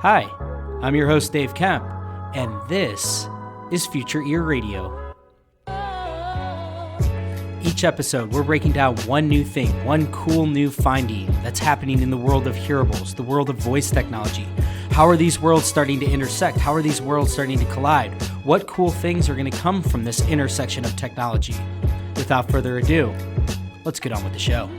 Hi, I'm your host Dave Kemp, and this is Future Ear Radio. Each episode, we're breaking down one new thing, one cool new finding that's happening in the world of hearables, the world of voice technology. How are these worlds starting to intersect? How are these worlds starting to collide? What cool things are going to come from this intersection of technology? Without further ado, let's get on with the show.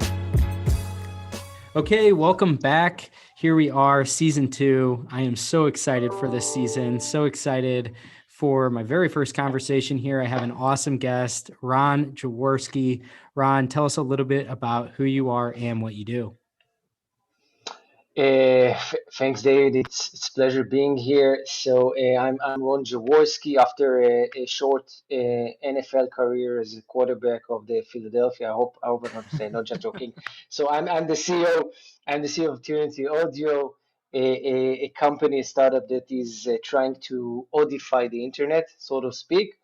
Okay, welcome back. Here we are, season 2. I am so excited for this season, so excited for my very first conversation here. I have an awesome guest, Ron Jaworski. Ron, tell us a little bit about who you are and what you do. Thanks, David. It's a pleasure being here. So I'm Ron Jaworski. After a short NFL career as a quarterback of the Philadelphia, I hope I'm not saying, not just joking. So I'm the CEO. I'm the CEO of Trinity Audio, a company, a startup that is trying to audify the internet, so to speak.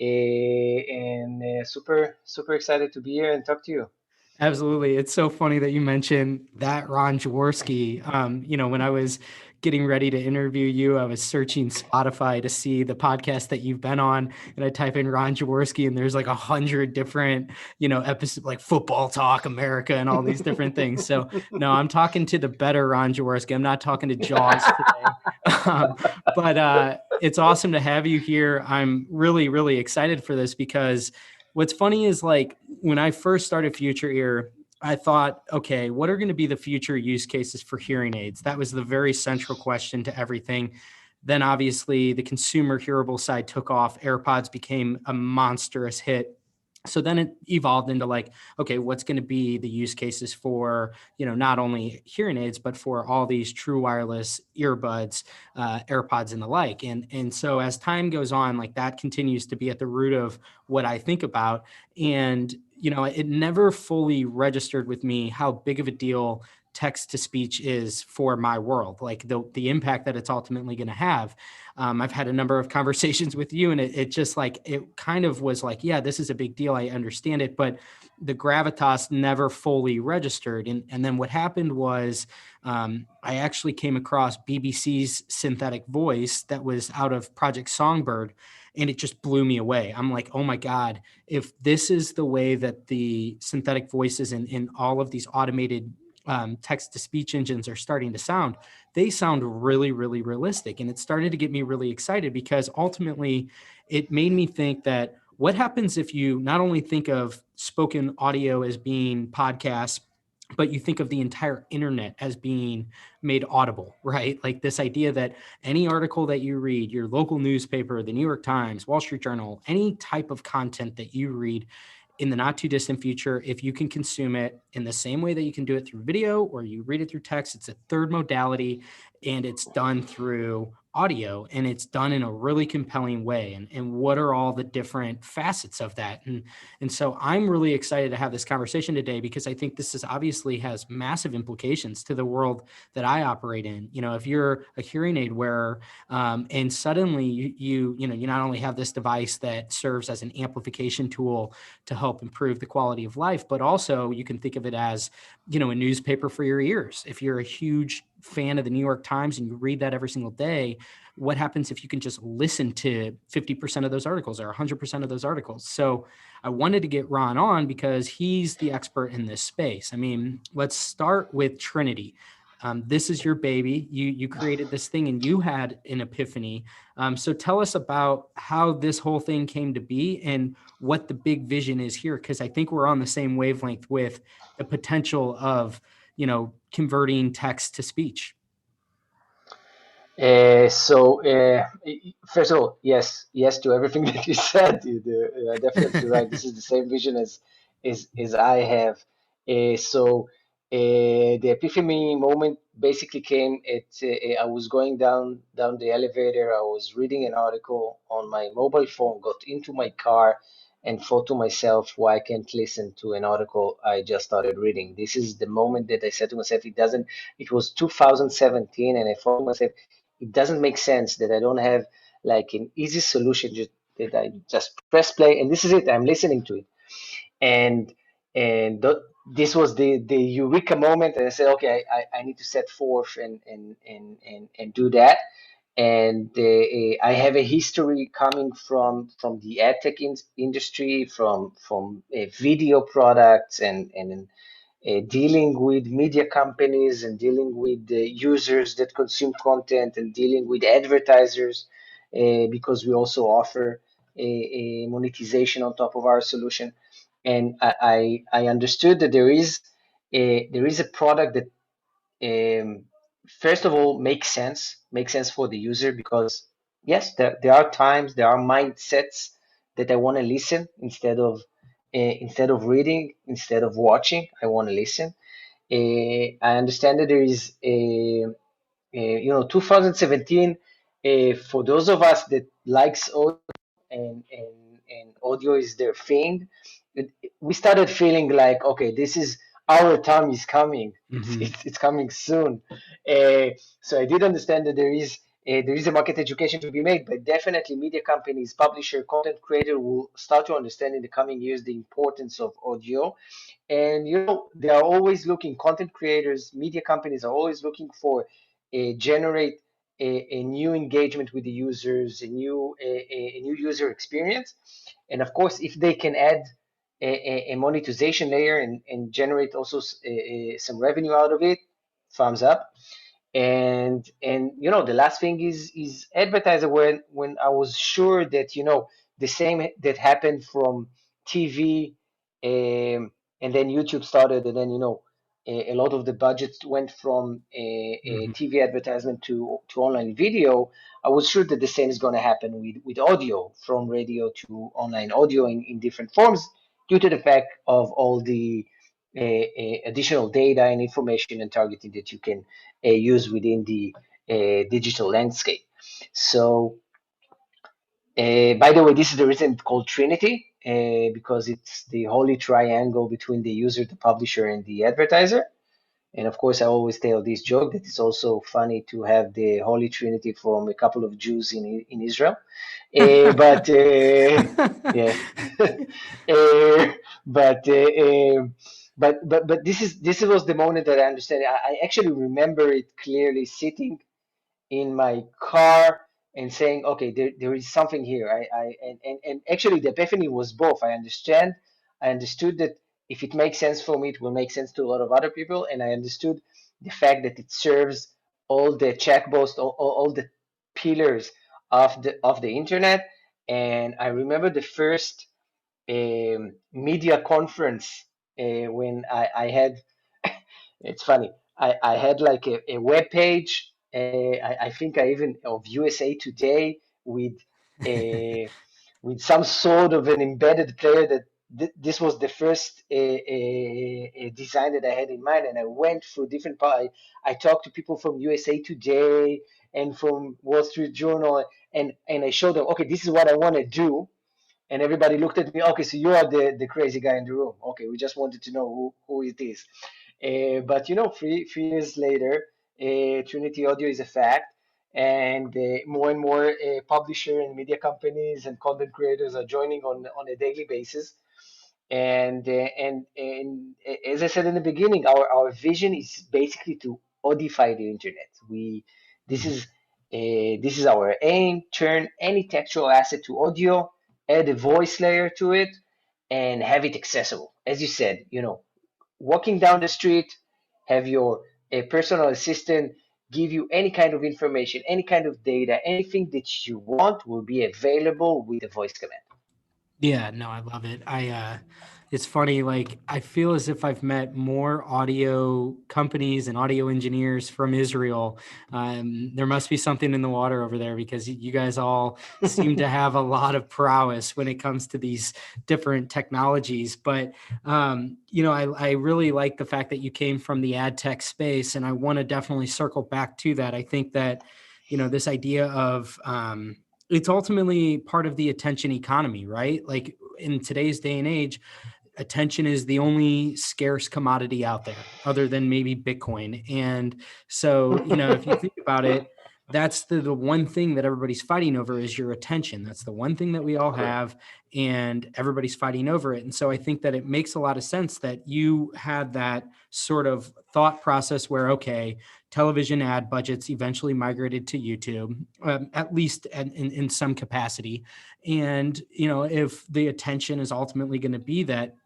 And super excited to be here and talk to you. Absolutely. It's so funny that you mentioned that Ron Jaworski. When I was getting ready to interview you, I was searching Spotify to see the podcast that you've been on, and I type in Ron Jaworski, and there's like 100 different, episodes like Football Talk America and all these different things. So no, I'm talking to the better Ron Jaworski. I'm not talking to Jaws today. But it's awesome to have you here. I'm really, really excited for this because what's funny is like when I first started Future Ear, I thought, okay, what are going to be the future use cases for hearing aids? That was the very central question to everything. Then obviously the consumer hearable side took off. AirPods became a monstrous hit. So then it evolved into like, okay, what's going to be the use cases for, not only hearing aids, but for all these true wireless earbuds, AirPods and the like. And so as time goes on, like that continues to be at the root of what I think about. And, it never fully registered with me how big of a deal text to speech is for my world, like the impact that it's ultimately going to have. I've had a number of conversations with you, and it just like, it kind of was like, yeah, this is a big deal. I understand it, but the gravitas never fully registered. And then what happened was I actually came across BBC's synthetic voice that was out of Project Songbird, and it just blew me away. I'm like, oh my God, if this is the way that the synthetic voices in all of these automated text-to-speech engines are starting to sound, they sound really, really realistic. And it started to get me really excited because ultimately it made me think that what happens if you not only think of spoken audio as being podcasts, but you think of the entire internet as being made audible, right? Like this idea that any article that you read, your local newspaper, the New York Times, Wall Street Journal, any type of content that you read in the not too distant future, if you can consume it in the same way that you can do it through video or you read it through text, it's a third modality and it's done through audio and it's done in a really compelling way. And what are all the different facets of that? And so I'm really excited to have this conversation today because I think this is obviously has massive implications to the world that I operate in. If you're a hearing aid wearer and suddenly you not only have this device that serves as an amplification tool to help improve the quality of life, but also you can think of it as, a newspaper for your ears. If you're a huge fan of the New York Times and you read that every single day, what happens if you can just listen to 50% of those articles or 100% of those articles? So I wanted to get Ron on because he's the expert in this space. I mean, let's start with Trinity. This is your baby. You created this thing and you had an epiphany. So tell us about how this whole thing came to be and what the big vision is here, because I think we're on the same wavelength with the potential of, converting text to speech. First of all, yes to everything that you said. You're definitely right. This is the same vision as I have. The epiphany moment basically came at I was going down the elevator. I was reading an article on my mobile phone, got into my car, and thought to myself, why I can't listen to an article I just started reading? This is the moment that I said to myself, it doesn't. It was 2017, and I thought to myself, it doesn't make sense that I don't have like an easy solution that I just press play and this is it. I'm listening to it, and this was the eureka moment, and I said, okay, I need to set forth and do that. And I have a history coming from the ad tech industry, from video products, and dealing with media companies, and dealing with the users that consume content, and dealing with advertisers, because we also offer a monetization on top of our solution. And I understood that there is a product that, first of all, makes sense for the user, because yes, there are times, there are mindsets that I want to listen instead of reading, instead of watching. I want to listen. I understand that there is 2017, for those of us that likes audio, and audio is their thing, it, we started feeling like, okay, this is our time is coming. It's coming soon. Uh, so I did understand that there is a market education to be made, but definitely media companies, publisher, content creator will start to understand in the coming years the importance of audio. And they are always looking, content creators, media companies are always looking for generate a new engagement with the users, a new user experience. And of course, if they can add a monetization layer, and generate also some revenue out of it, thumbs up. And the last thing is advertiser, when I was sure that the same that happened from TV, and then YouTube started, and then a lot of the budgets went from a Mhm. TV advertisement to online video. I was sure that the same is going to happen with audio, from radio to online audio in different forms, due to the fact of all the additional data and information and targeting that you can use within the digital landscape. So, by the way, this is the reason it's called Trinity, because it's the holy triangle between the user, the publisher, and the advertiser. And of course, I always tell this joke that it's also funny to have the Holy Trinity from a couple of Jews in Israel. But yeah, uh, but, but this was the moment that I understand. I actually remember it clearly, sitting in my car and saying, okay, there is something here. And actually the epiphany was both. I understood that if it makes sense for me, it will make sense to a lot of other people. And I understood the fact that it serves all the checkbox, all the pillars of the internet. And I remember the first media conference, when I had, it's funny. I had like a web page. I think I even of USA Today with some sort of an embedded player that this was the first design that I had in mind, and I went through different parts. I talked to people from USA Today and from Wall Street Journal, and I showed them, okay, this is what I want to do. And everybody looked at me, okay, so you are the crazy guy in the room. Okay, we just wanted to know who it is. But 3 years later, Trinity Audio is a fact, and more and more publisher and media companies and content creators are joining on a daily basis. And as I said in the beginning, our vision is basically to audify the internet. We this is this is our aim. Turn any textual asset to audio, add a voice layer to it, and have it accessible. As you said, walking down the street, have your a personal assistant give you any kind of information, any kind of data, anything that you want will be available with a voice command. Yeah, no, I love it. It's funny, like, I feel as if I've met more audio companies and audio engineers from Israel. There must be something in the water over there, because you guys all seem to have a lot of prowess when it comes to these different technologies. But, I really like the fact that you came from the ad tech space, and I want to definitely circle back to that. I think that, this idea of, it's ultimately part of the attention economy, right? Like, in today's day and age, attention is the only scarce commodity out there, other than maybe Bitcoin. And so, if you think about it, that's the one thing that everybody's fighting over is your attention. That's the one thing that we all Correct. have, and everybody's fighting over it. And so I think that it makes a lot of sense that you had that sort of thought process where, okay, television ad budgets eventually migrated to YouTube, at least in some capacity. And, if the attention is ultimately going to be that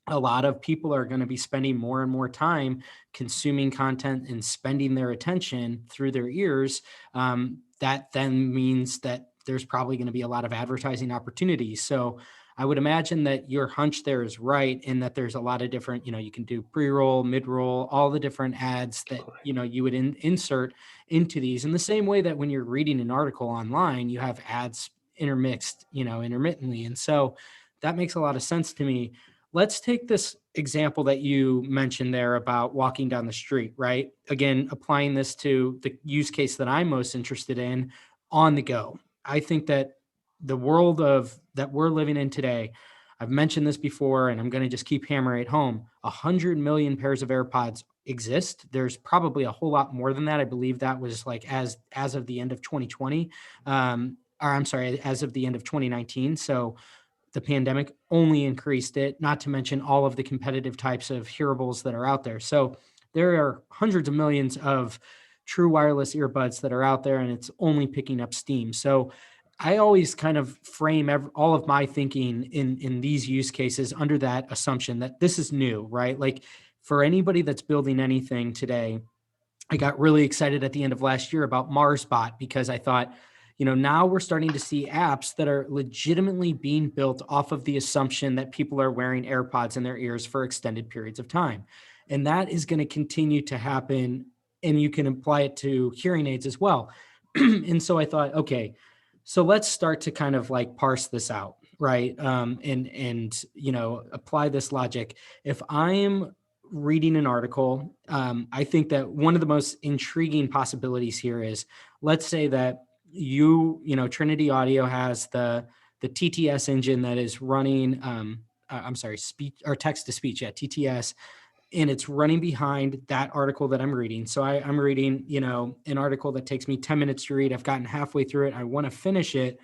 a lot of people are going to be spending more and more time consuming content and spending their attention through their ears, that then means that there's probably going to be a lot of advertising opportunities. So I would imagine that your hunch there is right, and that there's a lot of different, you can do pre-roll, mid-roll, all the different ads that, Correct. you would insert into these, in the same way that when you're reading an article online, you have ads intermixed, intermittently. And so that makes a lot of sense to me. Let's take this example that you mentioned there about walking down the street, right? Again, applying this to the use case that I'm most interested in, on the go. I think that the world of that we're living in today, I've mentioned this before and I'm going to just keep hammering it home. 100 million pairs of AirPods exist. There's probably a whole lot more than that. I believe that was like as of the end of 2020, or I'm sorry, as of the end of 2019. So the pandemic only increased it, not to mention all of the competitive types of hearables that are out there. So there are hundreds of millions of true wireless earbuds that are out there, and it's only picking up steam. So I always kind of frame all of my thinking in these use cases under that assumption that this is new, right? Like, for anybody that's building anything today, I got really excited at the end of last year about MarsBot, because I thought, now we're starting to see apps that are legitimately being built off of the assumption that people are wearing AirPods in their ears for extended periods of time. And that is going to continue to happen. And you can apply it to hearing aids as well. And so I thought, okay, so let's start to kind of like parse this out, right? And apply this logic. If I'm reading an article, I think that one of the most intriguing possibilities here is, let's say that Trinity Audio has the TTS engine that is running, I'm sorry, speech or text to speech, yeah, TTS, and it's running behind that article that I'm reading. So I'm reading, an article that takes me 10 minutes to read. I've gotten halfway through it. I want to finish it.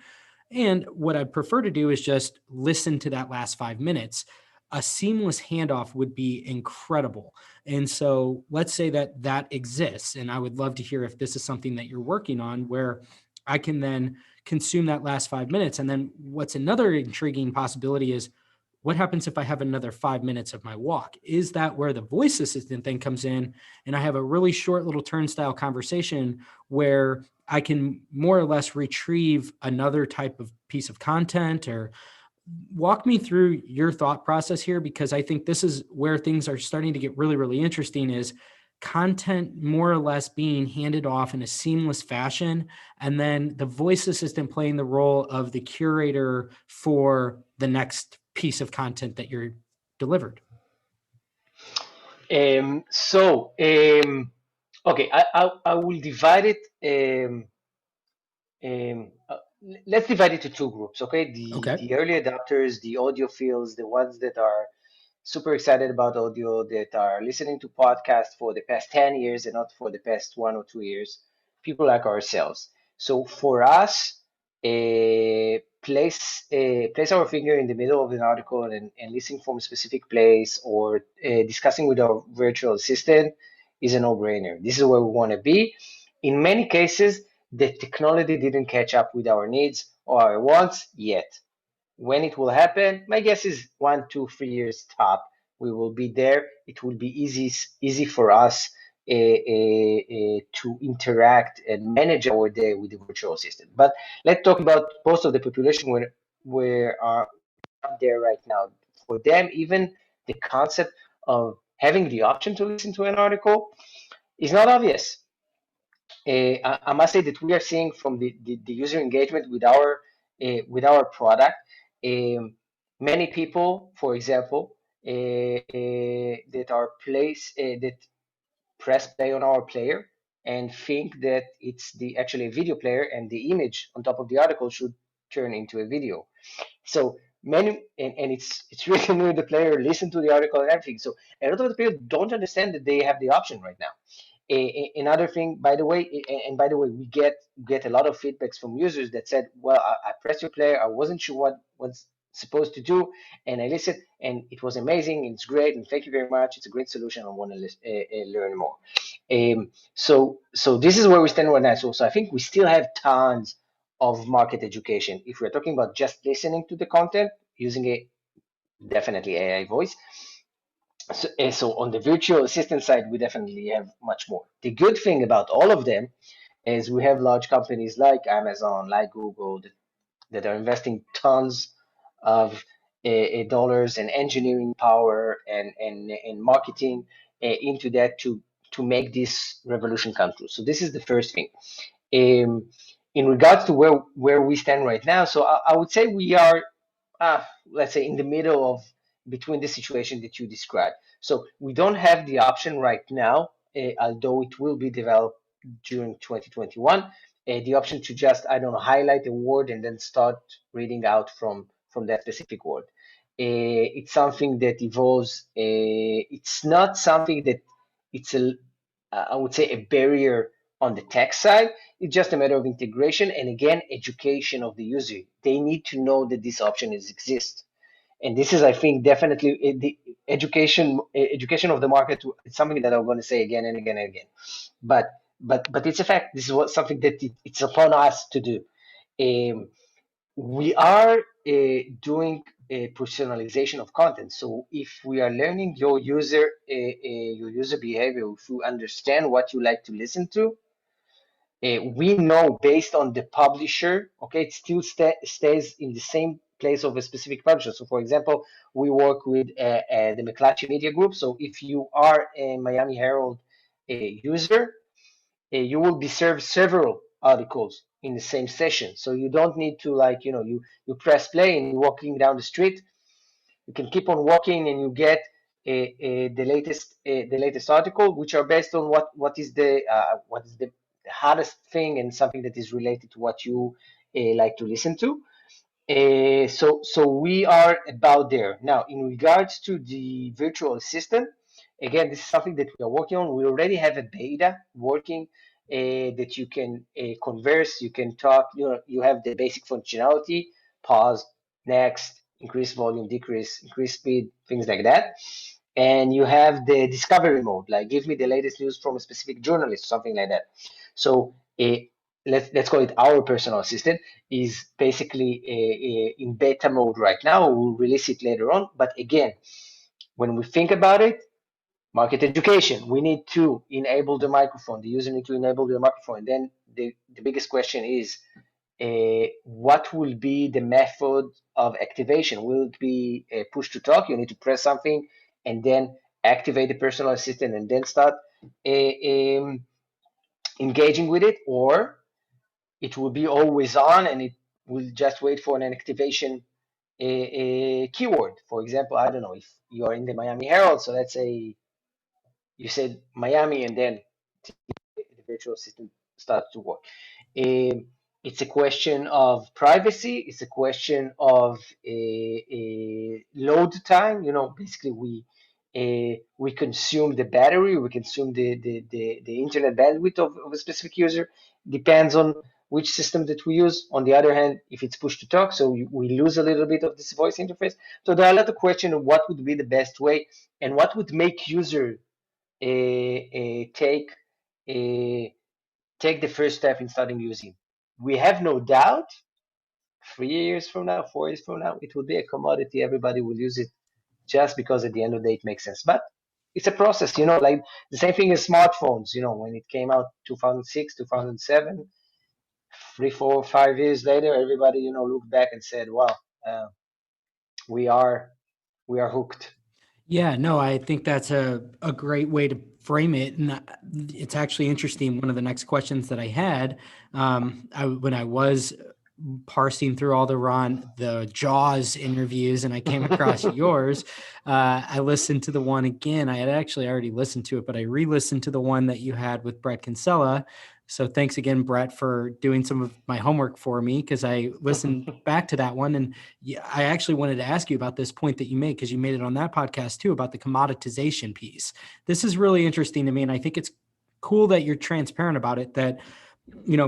And what I'd prefer to do is just listen to that last 5 minutes. A seamless handoff would be incredible. And so let's say that that exists. And I would love to hear if this is something that you're working on, where I can then consume that last 5 minutes. And then what's another intriguing possibility is, what happens if I have another 5 minutes of my walk? Is that where the voice assistant thing comes in? And I have a really short little turnstile conversation where I can more or less retrieve another type of piece of content? Or walk me through your thought process here, because I think this is where things are starting to get really, really interesting, is content more or less being handed off in a seamless fashion, and then the voice assistant playing the role of the curator for the next piece of content that you're delivered. Okay, I will divide it. Let's divide it to two groups. Okay, Okay. the early adopters, the audiophiles, the ones that are super excited about audio, that are listening to podcasts for the past 10 years and not for the past 1 or 2 years, people like ourselves. So for us, place our finger in the middle of an article and listen from a specific place, or discussing with our virtual assistant is a no-brainer. This is where we want to be. In many cases, the technology didn't catch up with our needs or our wants yet. When it will happen, my guess is 1, 2, 3 years top. We will be there. It will be easy for us to interact and manage our day with the virtual assistant. But let's talk about most of the population where are out there right now. For them, even the concept of having the option to listen to an article is not obvious. I must say that we are seeing from the user engagement with our product, um, many people, for example, that are that press play on our player and think that it's the actually a video player, and the image on top of the article should turn into a video. So many, and it's really near the player, listen to the article and everything. So a lot of the people don't understand that they have the option right now. Another thing, by the way, and by the way, we get a lot of feedbacks from users that said, well, I pressed your play, I wasn't sure what was supposed to do, and I listened, and it was amazing, it's great, and thank you very much. It's a great solution. I want to learn more. So this is where we stand right now. So I think we still have tons of market education. If we're talking about just listening to the content using a definitely AI voice. So on the virtual assistant side, we definitely have much more. The good thing about all of them is we have large companies like Amazon, like Google, that are investing tons of dollars and engineering power and marketing into that to make this revolution come true. So this is the first thing. In regards to where we stand right now, so I would say we are let's say in the middle of between the situation that you described. So we don't have the option right now, although it will be developed during 2021, the option to just, I don't know, highlight a word and then start reading out from that specific word. It's something that evolves. It's not something that it's I would say a barrier on the tech side. It's just a matter of integration and again, education of the user. They need to know that this option exists. And this is, I think, definitely the education of the market. It's something that I'm going to say again and again and again. But it's a fact. This is something that it's upon us to do. Um, we are doing a personalization of content. So if we are learning your user behavior, if you understand what you like to listen to, we know based on the publisher, okay, it still stays in the same place of a specific publisher. So for example, we work with the McClatchy Media Group. So if you are a Miami Herald user, you will be served several articles in the same session. So you don't need to you press play and you're walking down the street. You can keep on walking and you get the latest article, which are based on what is the hardest thing and something that is related to what you like to listen to. So we are about there. Now, in regards to the virtual assistant, again, this is something that we are working on. We already have a beta working that you can converse, you can talk, you have the basic functionality, pause, next, increase volume, decrease, increase speed, things like that. And you have the discovery mode, like give me the latest news from a specific journalist, something like that. So let's call it our personal assistant is basically in beta mode right now. We'll release it later on. But again, when we think about it, market education, we need to enable the microphone. The user need to enable the microphone. And then the biggest question is, what will be the method of activation? Will it be a push to talk? You need to press something and then activate the personal assistant and then start engaging with it, or it will be always on and it will just wait for an activation a keyword. For example, I don't know if you are in the Miami Herald, so let's say you said Miami and then the virtual assistant starts to work. It's a question of privacy. It's a question of a load time. Basically we consume the battery, we consume the internet bandwidth of a specific user. Depends on which system that we use. On the other hand, if it's push to talk, so we lose a little bit of this voice interface. So there are a lot of questions of what would be the best way and what would make user take take the first step in starting using. We have no doubt 3 years from now, 4 years from now, it will be a commodity. Everybody will use it just because at the end of the day it makes sense. But it's a process, like the same thing as smartphones, when it came out 2006, 2007, 3, 4, 5 years later, everybody, looked back and said, wow, we are hooked. Yeah, no, I think that's a great way to frame it. And it's actually interesting. One of the next questions that I had, when I was parsing through all the Jaws interviews and I came across yours, I listened to the one again. I had actually already listened to it, but I re-listened to the one that you had with Brett Kinsella. So thanks again, Brett, for doing some of my homework for me, because I listened back to that one. And yeah, I actually wanted to ask you about this point that you made, because you made it on that podcast too, about the commoditization piece. This is really interesting to me. And I think it's cool that you're transparent about it, that,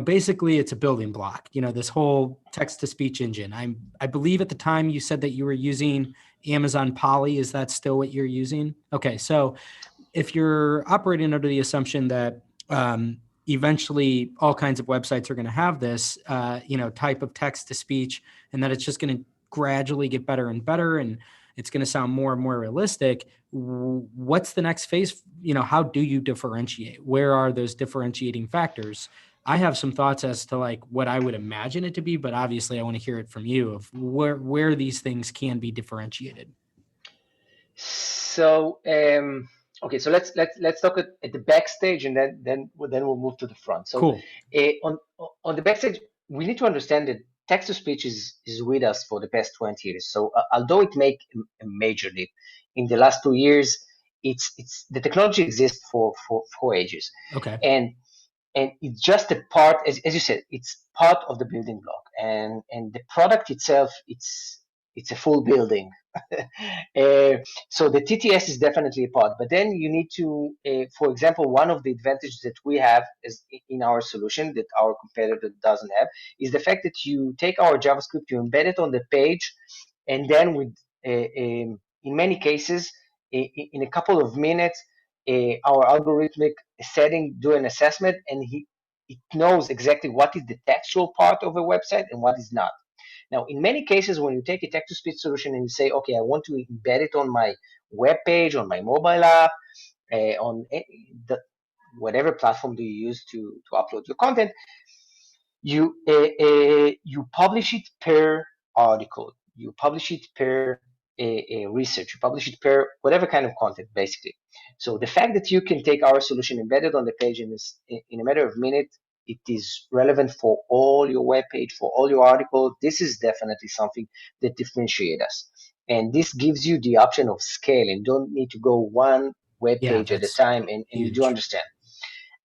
basically it's a building block, this whole text to speech engine. I believe at the time you said that you were using Amazon Polly. Is that still what you're using? Okay. So if you're operating under the assumption that eventually all kinds of websites are going to have this, type of text to speech, and that it's just going to gradually get better and better, and it's going to sound more and more realistic, what's the next phase? How do you differentiate? Where are those differentiating factors? I have some thoughts as to like what I would imagine it to be, but obviously I want to hear it from you of where these things can be differentiated. So okay, so let's talk at the backstage, and then we'll move to the front. So Cool. on the backstage, we need to understand that text to speech is with us for the past 20 years. So although it make a major leap in the last 2 years, it's the technology exists for ages, Okay. and it's just a part, as you said, it's part of the building block, and the product itself, it's a full building. So the TTS is definitely a part, but then you need to, for example, one of the advantages that we have is in our solution that our competitor doesn't have is the fact that you take our JavaScript, you embed it on the page, and then with in many cases, in a couple of minutes, our algorithmic setting do an assessment, and it knows exactly what is the textual part of a website and what is not. Now, in many cases, when you take a text-to-speech solution and you say, okay, I want to embed it on my web page, on my mobile app, on the, whatever platform do you use to upload your content, you publish it per article, you publish it per research, you publish it per whatever kind of content, basically. So the fact that you can take our solution embedded on the page in a matter of minutes, it is relevant for all your web page, for all your articles. This is definitely something that differentiates us. And this gives you the option of scale and don't need to go one web Yeah, page at a that's time. And you do huge. understand.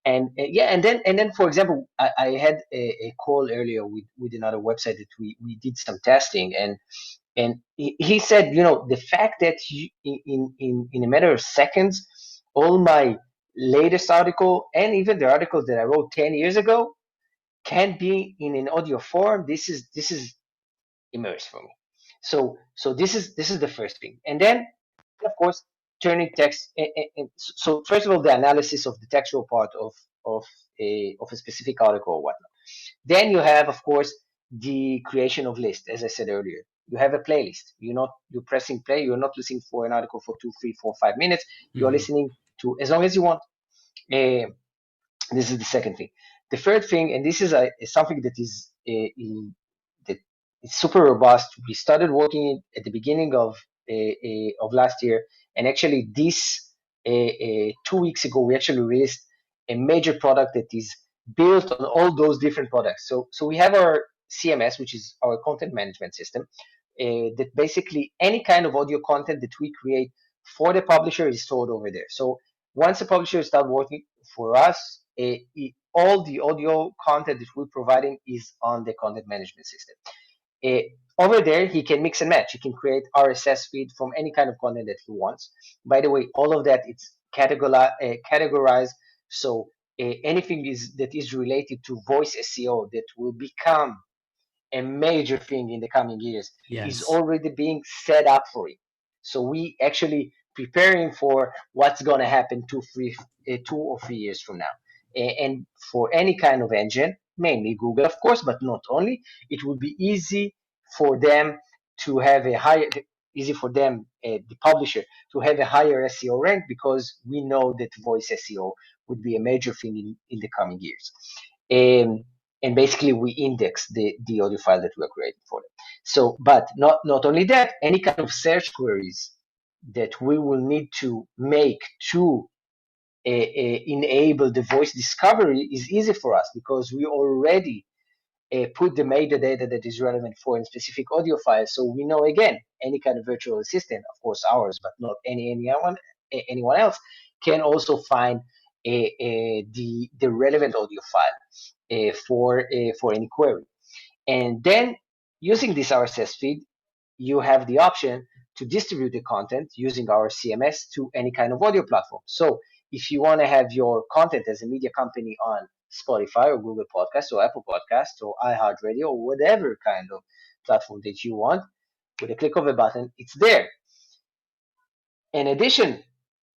And yeah, and then for example, I had a call earlier with another website that we did some testing, and he said, the fact that in a matter of seconds, all my latest article and even the articles that I wrote 10 years ago can be in an audio form. This is immersive for me. So this is the first thing, and then of course turning text. So first of all, the analysis of the textual part of a specific article or whatnot. Then you have, of course, the creation of list. As I said earlier, you have a playlist. You're pressing play. You're not listening for an article for 2, 3, 4, 5 minutes. You're Mhm. listening to as long as you want. Uh, this is the second thing. The third thing, and this is something that that is super robust. We started working at the beginning of last year, and actually this 2 weeks ago we actually released a major product that is built on all those different products. So we have our CMS, which is our content management system, that basically any kind of audio content that we create for the publisher is stored over there. So once the publisher starts working for us, all the audio content that we're providing is on the content management system. Over there, he can mix and match. He can create RSS feed from any kind of content that he wants. By the way, all of that it's categorized. So anything that is related to voice SEO that will become a major thing in the coming years is Yes. already being set up for it. So we actually preparing for what's going to happen 2 or 3 years from now. And for any kind of engine, mainly Google, of course, but not only, it would be easy for them to have a higher, easy for them, the publisher, to have a higher SEO rank because we know that voice SEO would be a major thing in the coming years. And basically we index the audio file that we are creating for them. So, but not only that, any kind of search queries that we will need to make to enable the voice discovery is easy for us because we already put the metadata that is relevant for a specific audio file. So we know again, any kind of virtual assistant, of course ours, but not anyone else, can also find the relevant audio file for any query. And then using this RSS feed, you have the option to distribute the content using our CMS to any kind of audio platform. So if you want to have your content as a media company on Spotify or Google Podcasts or Apple Podcasts or iHeartRadio or whatever kind of platform that you want, with a click of a button, it's there. In addition,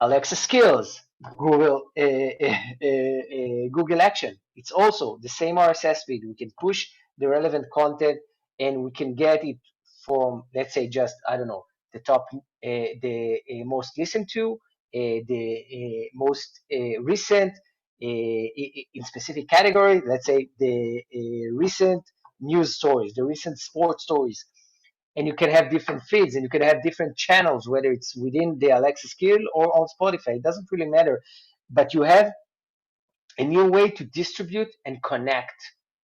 Alexa skills, Google Action. It's also the same RSS feed. We can push the relevant content, and we can get it from, let's say, just, I don't know, the top, the most listened to, the most recent, in specific category. Let's say the recent news stories, the recent sports stories, and you can have different feeds and you can have different channels, whether it's within the Alexa skill or on Spotify. It doesn't really matter, but you have a new way to distribute and connect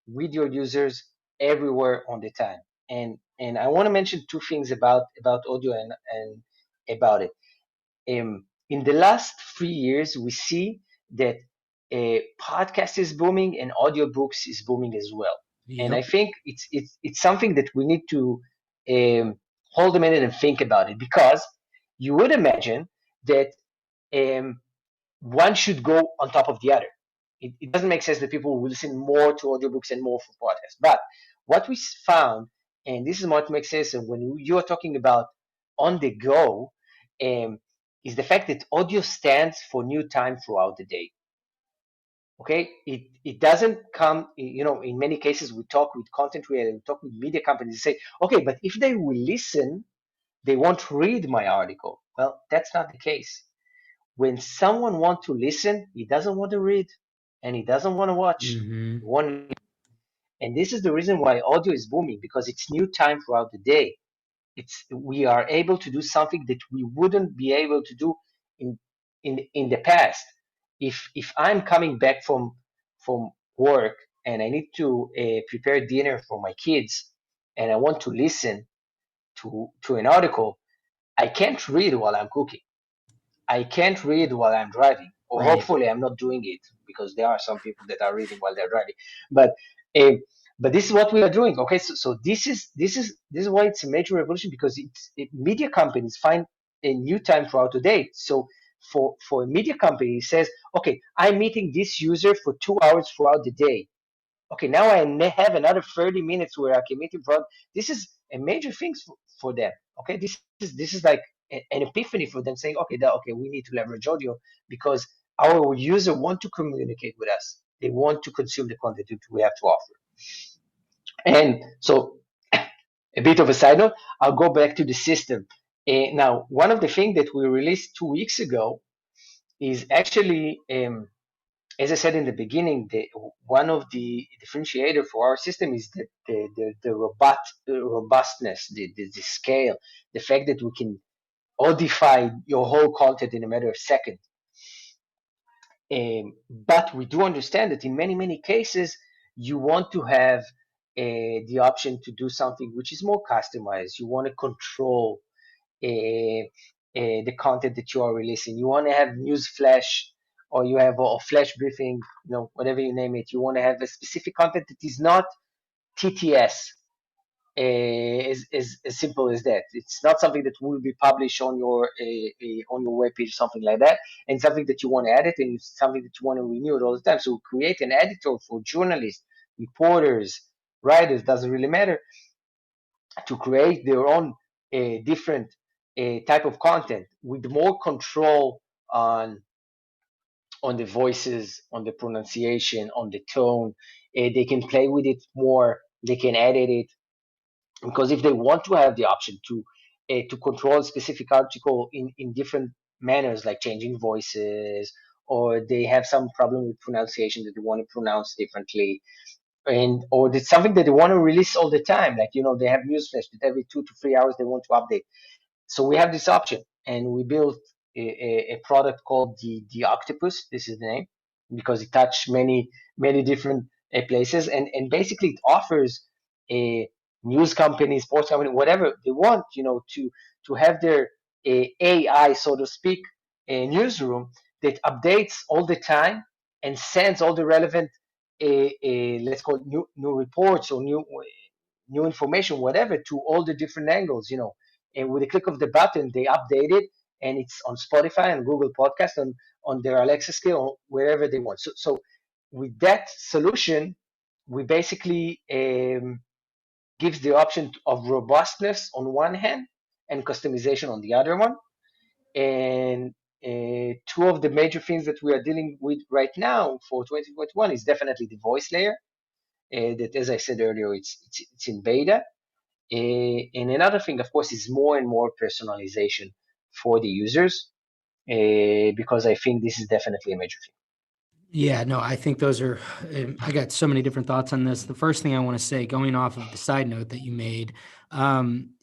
with your users everywhere on the time. And I want to mention two things about audio and about it. In the last 3 years, we see that podcast is booming and audiobooks is booming as well. And I Yep. think it's something that we need to um, hold a minute and think about it, because you would imagine that um, one should go on top of the other. It doesn't make sense that people will listen more to audiobooks and more for podcasts. But what we found, and this is what makes sense when you are talking about on the go, um, is the fact that audio stands for new time throughout the day. Okay, it doesn't come, in many cases we talk with content creators, we talk with media companies, say, okay, but if they will listen, they won't read my article. Well, that's not the case. When someone wants to listen, he doesn't want to read and he doesn't want to watch. Hmm. And this is the reason why audio is booming, because it's new time throughout the day. We are able to do something that we wouldn't be able to do in in the past. If I'm coming back from work and I need to prepare dinner for my kids and I want to listen to an article, I can't read while I'm cooking. I can't read while I'm driving, or Right. hopefully I'm not doing it, because there are some people that are reading while they're driving. But uh, but this is what we are doing. Okay, so this is why it's a major revolution, because media companies find a new time throughout the day. So for a media company, it says, okay, I'm meeting this user for 2 hours throughout the day. Okay, now I have another 30 minutes where I can meet in front. This is a major thing for them. Okay, this is like an epiphany for them, saying, okay, okay, we need to leverage audio, because our user want to communicate with us. They want to consume the content that we have to offer. And so, a bit of a side note, I'll go back to the system. Now, one of the things that we released 2 weeks ago is actually, as I said in the beginning, one of the differentiator for our system is the robustness, the scale, the fact that we can audify your whole content in a matter of seconds. But we do understand that in many cases, you want to have the option to do something which is more customized. You want to control the content that you are releasing. You want to have news flash, or you have a flash briefing, whatever you name it. You want to have a specific content that is not TTS, as simple as that. It's not something that will be published on your webpage, something like that, and something that you want to edit, and something that you want to renew it all the time. So create an editor for journalists, reporters, writers, doesn't really matter, to create their own different type of content with more control on the voices, on the pronunciation, on the tone. They can play with it more. They can edit it, because if they want to have the option to control a specific article in different manners, like changing voices, or they have some problem with pronunciation that they want to pronounce differently, and or it's something that they want to release all the time, like they have newsflash that every 2 to 3 hours they want to update. So we have this option, and we built a product called the Octopus. This is the name, because it touched many different places, and basically it offers a news company, sports company, whatever they want, to have their AI, so to speak, a newsroom that updates all the time and sends all the relevant, let's call it new reports, or new information, whatever, to all the different angles. And with a click of the button, they update it, and it's on Spotify and Google Podcast on their Alexa skill or wherever they want. So with that solution, we basically gives the option of robustness on one hand and customization on the other one. And two of the major things that we are dealing with right now for 2021 is definitely the voice layer. That, as I said earlier, it's in beta. And another thing, of course, is more and more personalization for the users, because I think this is definitely a major thing. Yeah, no, I think those are, I got so many different thoughts on this. The first thing I want to say, going off of the side note that you made,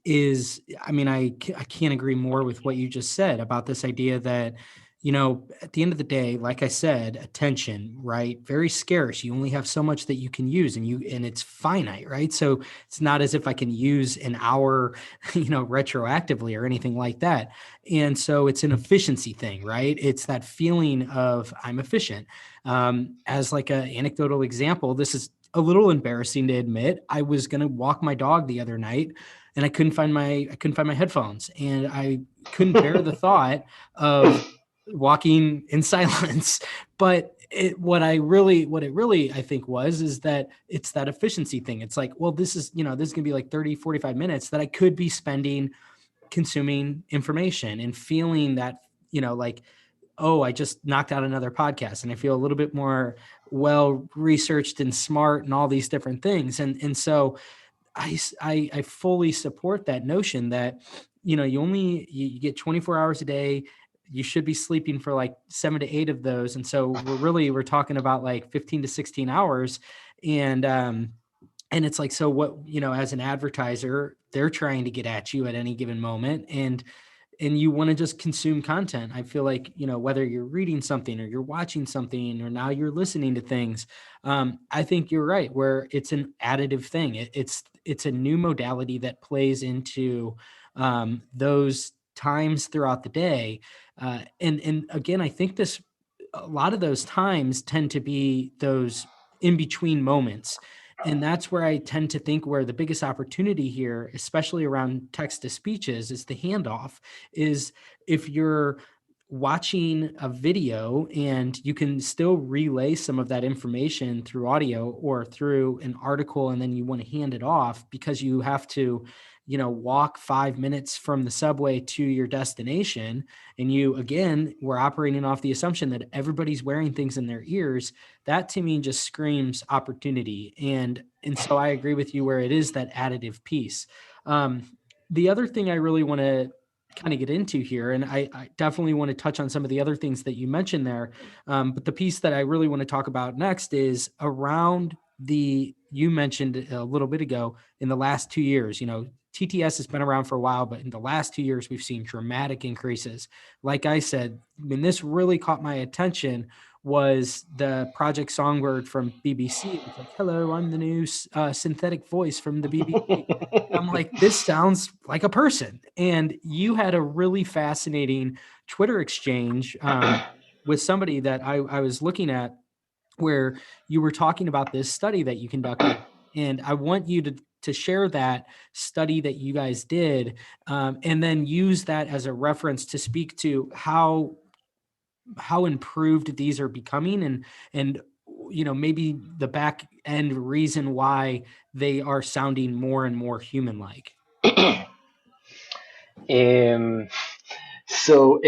is, I mean, I can't agree more with what you just said about this idea that, at the end of the day, like I said, attention, right? Very scarce. You only have so much that you can use, and it's finite, right? So it's not as if I can use an hour, retroactively or anything like that. And so it's an efficiency thing, right? It's that feeling of I'm efficient. As like an anecdotal example, this is a little embarrassing to admit. I was going to walk my dog the other night and I couldn't find my headphones, and I couldn't bear the thought of walking in silence. But what it really I think is that it's that efficiency thing. It's like, well, this is going to be like 30, 45 minutes that I could be spending consuming information and feeling that, like, oh, I just knocked out another podcast and I feel a little bit more well researched and smart and all these different things. And so I fully support that notion that, you get 24 hours a day. You should be sleeping for like 7 to 8 of those. And so we're talking about like 15 to 16 hours. And, and it's like, so what, as an advertiser, they're trying to get at you at any given moment. And you want to just consume content. I feel like, whether you're reading something or you're watching something or now you're listening to things, I think you're right, where it's an additive thing. It's a new modality that plays into those times throughout the day. And again, I think a lot of those times tend to be those in between moments. And that's where I tend to think where the biggest opportunity here, especially around text to speech, is the handoff. Is if you're watching a video and you can still relay some of that information through audio or through an article, and then you want to hand it off because you have to, walk 5 minutes from the subway to your destination. And we're operating off the assumption that everybody's wearing things in their ears. That to me just screams opportunity. And so I agree with you where it is that additive piece. The other thing I really want to kind of get into here, and I definitely want to touch on some of the other things that you mentioned there, but the piece that I really want to talk about next is around you mentioned a little bit ago, in the last 2 years, TTS has been around for a while, but in the last 2 years, we've seen dramatic increases. Like I said, when this really caught my attention was the Project Songbird from BBC. It was like, hello, I'm the new synthetic voice from the BBC. I'm like, this sounds like a person. And you had a really fascinating Twitter exchange with somebody that I was looking at, where you were talking about this study that you conducted. And I want you to share that study that you guys did, and then use that as a reference to speak to how improved these are becoming, and maybe the back end reason why they are sounding more and more human like. um, so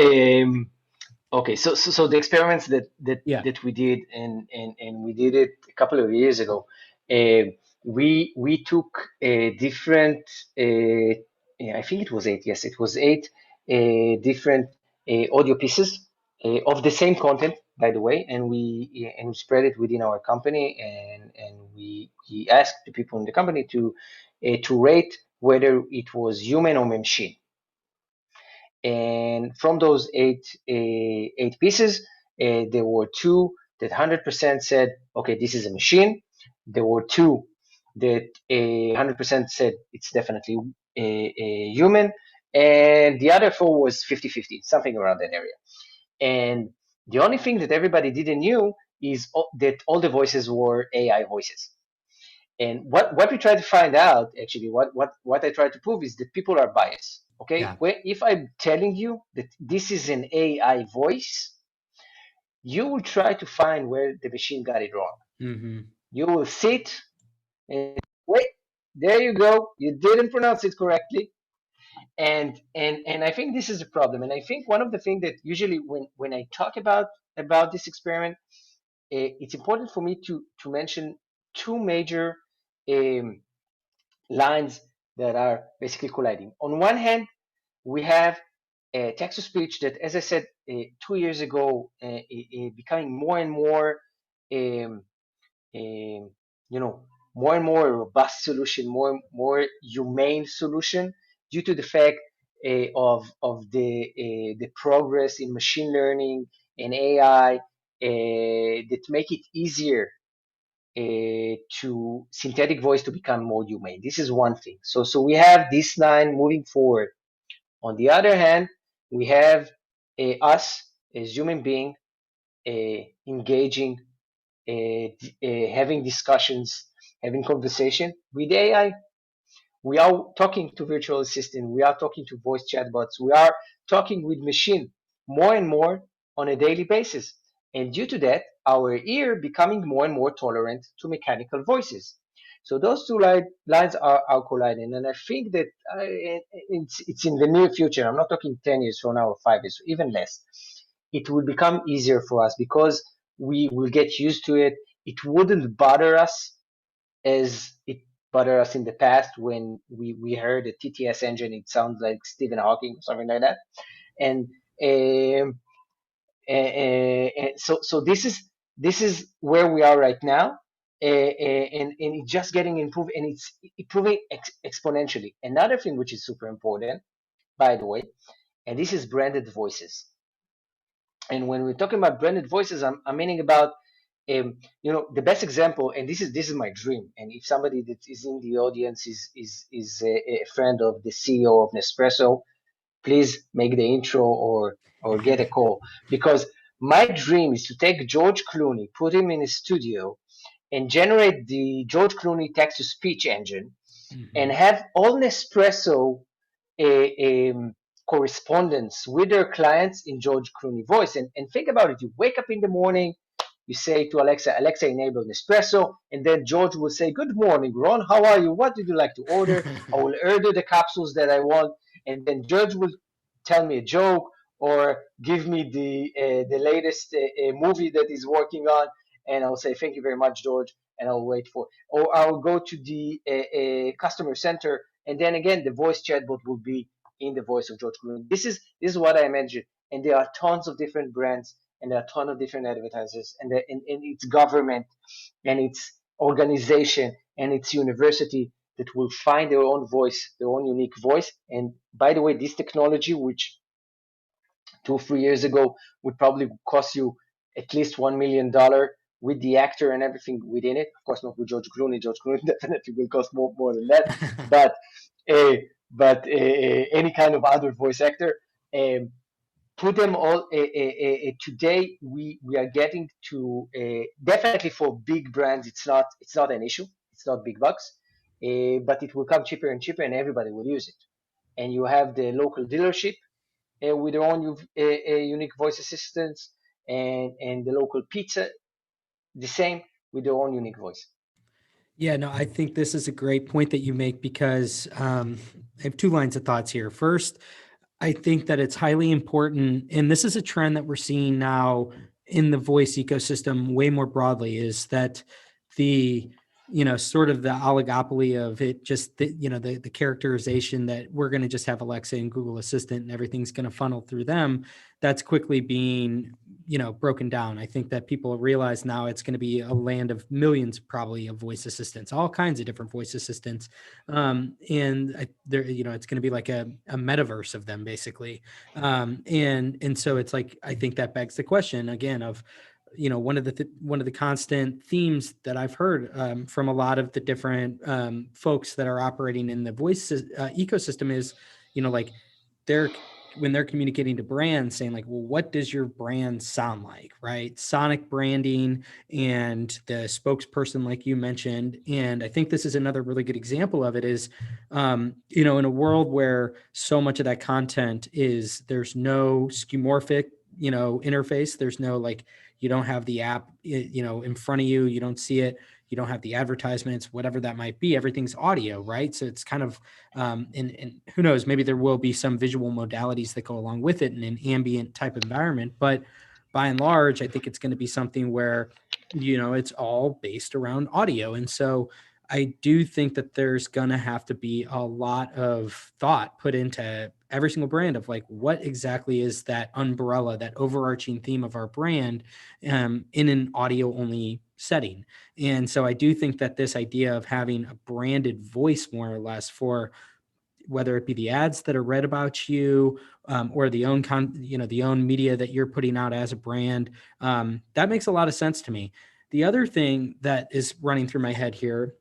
okay, so the experiments Yeah. that we did, and we did it a couple of years ago. We took different, yeah, I think it was eight. Yes, it was eight different audio pieces of the same content, by the way, and we spread it within our company, and we asked the people in the company to rate whether it was human or machine. And from those eight pieces, there were two that 100% said, okay, this is a machine. There were two that 100% said it's definitely a human. And the other four was 50-50, something around that area. And the only thing that everybody didn't knew is that all the voices were AI voices. And what we tried to find out, actually, what I tried to prove is that people are biased. Okay, Yeah. if I'm telling you that this is an AI voice, you will try to find where the machine got it wrong. Mm-hmm. You will sit and wait, there you go, you didn't pronounce it correctly. And I think this is a problem. And I think one of the things that usually when I talk about this experiment, it's important for me to mention two major um, lines that are basically colliding. On one hand, we have text to speech that, as I said 2 years ago, becoming more and more, um, um, you know, more and more robust solution, more humane solution, due to the fact of the progress in machine learning and AI that make it easier to synthetic voice to become more humane. This is one thing. So we have this line moving forward. On the other hand, we have us as human being engaging, having discussions, having conversation with AI. We are talking to virtual assistant. We are talking to voice chatbots. We are talking with machine more and more on a daily basis. And due to that, our ear becoming more and more tolerant to mechanical voices. So those two lines are colliding. And I think that it's in the near future. I'm not talking 10 years from now or 5 years, even less. It will become easier for us because we will get used to it. It wouldn't bother us as it bothered us in the past when we heard a TTS engine. It sounds like Stephen Hawking or something like that. And um, so this is where we are right now, and it's just getting improved, and it's improving exponentially. Another thing which is super important, by the way, and this is branded voices. And when we're talking about branded voices, I'm meaning about the best example, and this is my dream. And if somebody that is in the audience is a friend of the CEO of Nespresso, please make the intro or get a call, because my dream is to take George Clooney, put him in a studio, and generate the George Clooney text to speech engine, Mm-hmm. and have all Nespresso a correspondence with their clients in George Clooney voice. And think about it. You wake up in the morning, you say to Alexa, Alexa, enable Nespresso, and then George will say, good morning, Ron, how are you? What would you like to order? I will order the capsules that I want, and then George will tell me a joke or give me the latest movie that he's working on, and I'll say, thank you very much, George, and I'll wait for, or I'll go to the customer center, and then again, the voice chatbot will be in the voice of George Clooney. This is what I imagine, and there are tons of different brands, and there are a ton of different advertisers, and it's government, and it's organization, and it's university that will find their own voice, their own unique voice. And by the way, this technology, which 2 3 years ago would probably cost you at least $1 million with the actor and everything within it. Of course, not with George Clooney. George Clooney definitely will cost more than that. But uh, any kind of other voice actor, um, put them all. Today, we are getting to, definitely for big brands. It's not an issue. It's not big bucks, but it will come cheaper and cheaper, and everybody will use it. And you have the local dealership with their own unique voice assistants, and the local pizza the same with their own unique voice. Yeah, no, I think this is a great point that you make because I have two lines of thoughts here. First, I think that it's highly important, and this is a trend that we're seeing now in the voice ecosystem way more broadly, is that the sort of the oligopoly of it, just the characterization that we're going to just have Alexa and Google Assistant and everything's going to funnel through them, that's quickly being broken down. I think that people realize now it's going to be a land of millions probably of voice assistants, all kinds of different voice assistants, and there it's going to be like a metaverse of them basically, and so it's like, I think that begs the question again of one of the constant themes that I've heard from a lot of the different folks that are operating in the voice ecosystem is like they're when they're communicating to brands, saying like, well, what does your brand sound like, right? Sonic branding and the spokesperson, like you mentioned. And I think this is another really good example of it is, in a world where so much of that content is, there's no skeuomorphic, interface. There's no, like, you don't have the app, in front of you. You don't see it. You don't have the advertisements, whatever that might be. Everything's audio, right? So it's kind of, and who knows, maybe there will be some visual modalities that go along with it in an ambient type environment. But by and large, I think it's going to be something where, it's all based around audio. And so I do think that there's going to have to be a lot of thought put into every single brand of like, what exactly is that umbrella, that overarching theme of our brand, in an audio only setting. And so I do think that this idea of having a branded voice, more or less, for whether it be the ads that are read about you, or the own media that you're putting out as a brand, that makes a lot of sense to me. The other thing that is running through my head here,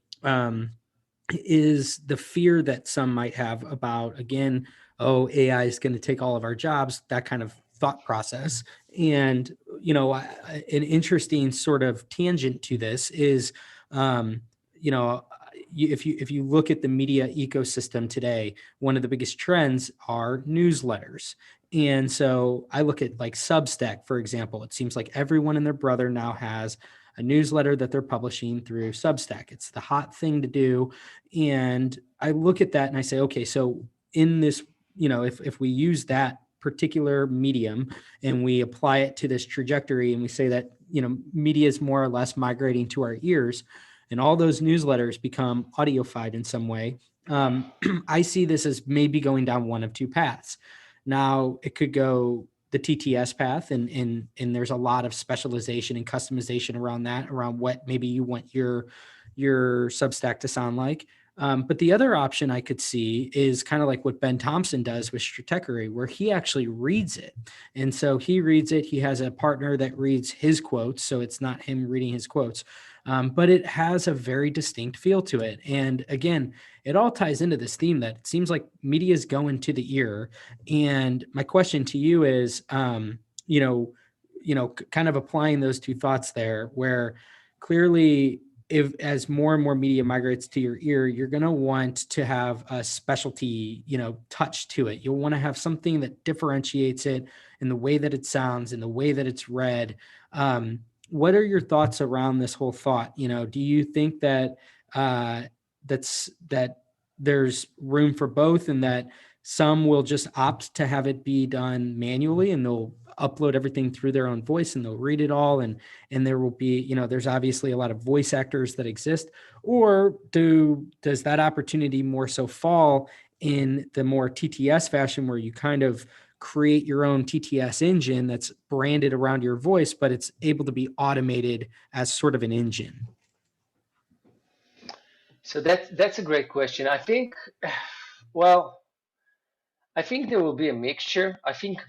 is the fear that some might have about, again, oh, AI is going to take all of our jobs, that kind of thought process. And, an interesting sort of tangent to this is, you know, if you look at the media ecosystem today, one of the biggest trends are newsletters. And so I look at like Substack, for example. It seems like everyone and their brother now has a newsletter that they're publishing through Substack. It's the hot thing to do. And I look at that and I say, okay, so in this, if we use that particular medium and we apply it to this trajectory and we say that, media is more or less migrating to our ears and all those newsletters become audiophied in some way, I see this as maybe going down one of two paths. Now, it could go the TTS path, and there's a lot of specialization and customization around that, around what maybe you want your Substack to sound like. But the other option I could see is kind of like what Ben Thompson does with Stratechery, where he actually reads it. And so he reads it. He has a partner that reads his quotes. So it's not him reading his quotes, but it has a very distinct feel to it. And again, it all ties into this theme that it seems like media is going to the ear. And my question to you is, kind of applying those two thoughts there, where clearly, if as more and more media migrates to your ear, you're going to want to have a specialty, touch to it. You'll want to have something that differentiates it in the way that it sounds, in the way that it's read. What are your thoughts around this whole thought? Do you think that that there's room for both, and that some will just opt to have it be done manually and they'll upload everything through their own voice and they'll read it all, and there will be, there's obviously a lot of voice actors that exist? Or does that opportunity more so fall in the more TTS fashion, where you kind of create your own TTS engine that's branded around your voice, but it's able to be automated as sort of an engine? So that's a great question. I think, well, I think there will be a mixture. I think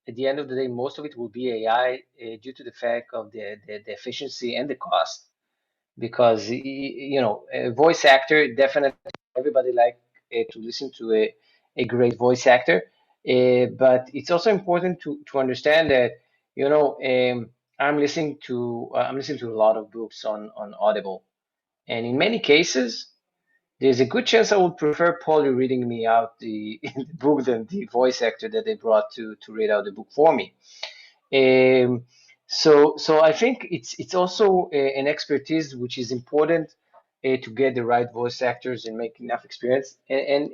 at the end of the day, most of it will be AI, due to the fact of the efficiency and the cost. Because a voice actor, definitely everybody like to listen to a great voice actor. But it's also important to understand that I'm listening to a lot of books on Audible, and in many cases there's a good chance I would prefer Polly reading me out the book than the voice actor that they brought to read out the book for me. So I think it's also an expertise which is important, to get the right voice actors and make enough experience, and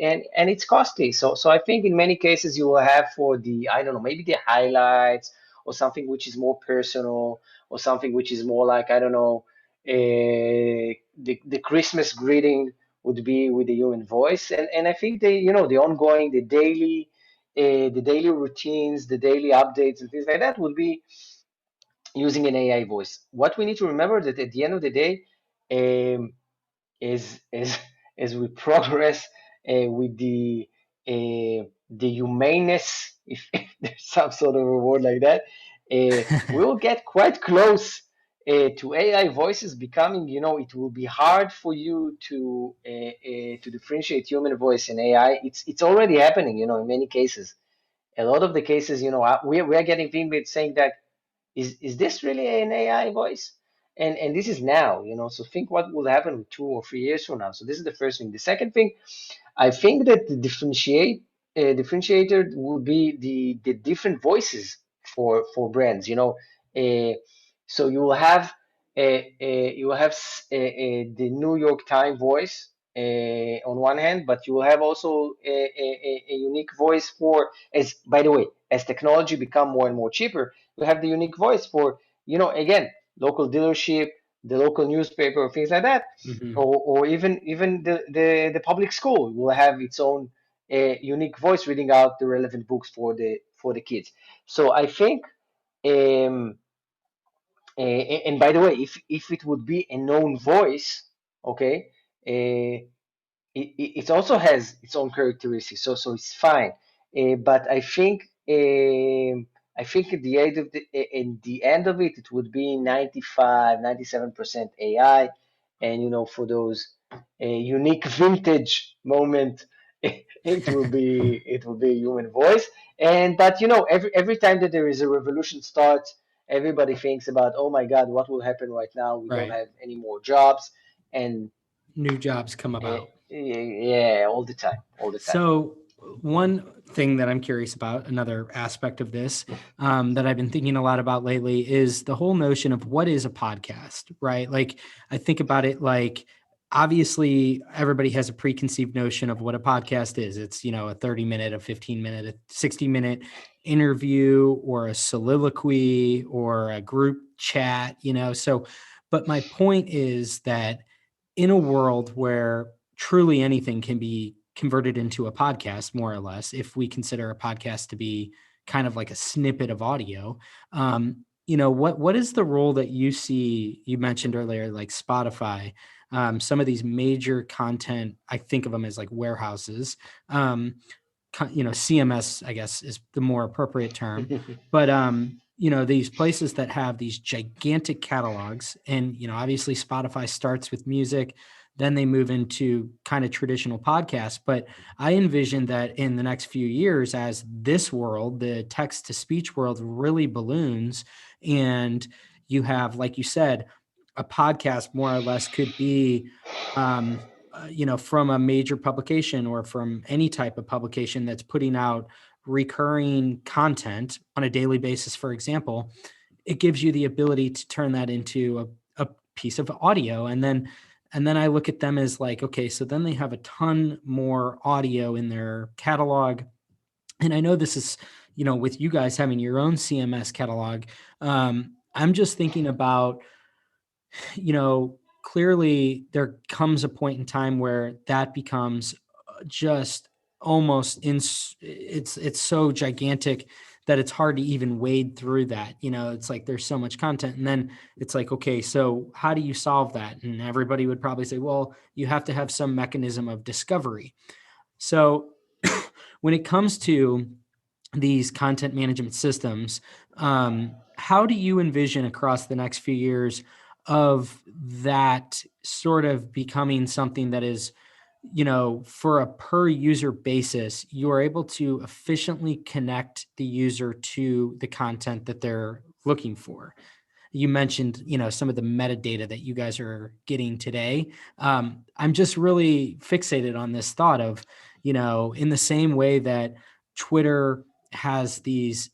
it's costly. So I think in many cases you will have, for the, I don't know, maybe the highlights, or something which is more personal, or something which is more like, I don't know, the Christmas greeting would be with the human voice, and I think the ongoing, the daily routines, the daily updates, and things like that would be using an AI voice. What we need to remember, that at the end of the day, um, as as we progress, with the humaneness, if there's some sort of a word like that, we'll get quite close to AI voices becoming. It will be hard for you to differentiate human voice and AI. It's already happening, in many cases. a lot of the cases, we are getting feedback saying that is this really an AI voice? And this is now, so think what will happen 2 or 3 years from now. So this is the first thing. The second thing, I think that the differentiator would be the different voices for brands. So you will have the New York Times voice on one hand, but you will have also a unique voice for, as by the way, as technology become more and more cheaper, you have the unique voice for, again, local dealership, the local newspaper, things like that, Hmm. or even the public school will have its own unique voice reading out the relevant books for the kids. So I think, um, and by the way, if it would be a known voice, okay, it also has its own characteristics, so it's fine. But I think in the end of it, it would be 95, 97% AI, and for those unique vintage moment, it will be a human voice. And but every time that there is a revolution starts, everybody thinks about, oh my God, what will happen right now? We don't Right. have any more jobs, and New jobs come about. yeah, all the time, all the time. So, one thing that I'm curious about, another aspect of this that I've been thinking a lot about lately, is the whole notion of what is a podcast, right? Like, I think about it like, obviously, everybody has a preconceived notion of what a podcast is. It's, a 30-minute, a 15-minute, a 60-minute interview or a soliloquy or a group chat. So, but my point is that in a world where truly anything can be converted into a podcast, more or less, if we consider a podcast to be kind of like a snippet of audio. What is the role that you see? You mentioned earlier, like Spotify, some of these major content, I think of them as like warehouses. CMS, I guess, is the more appropriate term. But these places that have these gigantic catalogs, and obviously Spotify starts with music, then they move into kind of traditional podcasts. But I envision that in the next few years, as this world, the text to speech world, really balloons, and you have, like you said, a podcast more or less could be from a major publication or from any type of publication that's putting out recurring content on a daily basis, for example. It gives you the ability to turn that into a piece of audio. And then I look at them as like, okay, so then they have a ton more audio in their catalog. And I know this is, with you guys having your own CMS catalog, I'm just thinking about, clearly there comes a point in time where that becomes just almost it's so gigantic that it's hard to even wade through that. It's like there's so much content, and then it's like, okay, so how do you solve that? And everybody would probably say, well, you have to have some mechanism of discovery. So when it comes to these content management systems, how do you envision across the next few years of that sort of becoming something that is, for a per user basis, you are able to efficiently connect the user to the content that they're looking for? You mentioned, some of the metadata that you guys are getting today. I'm just really fixated on this thought of, in the same way that Twitter has these,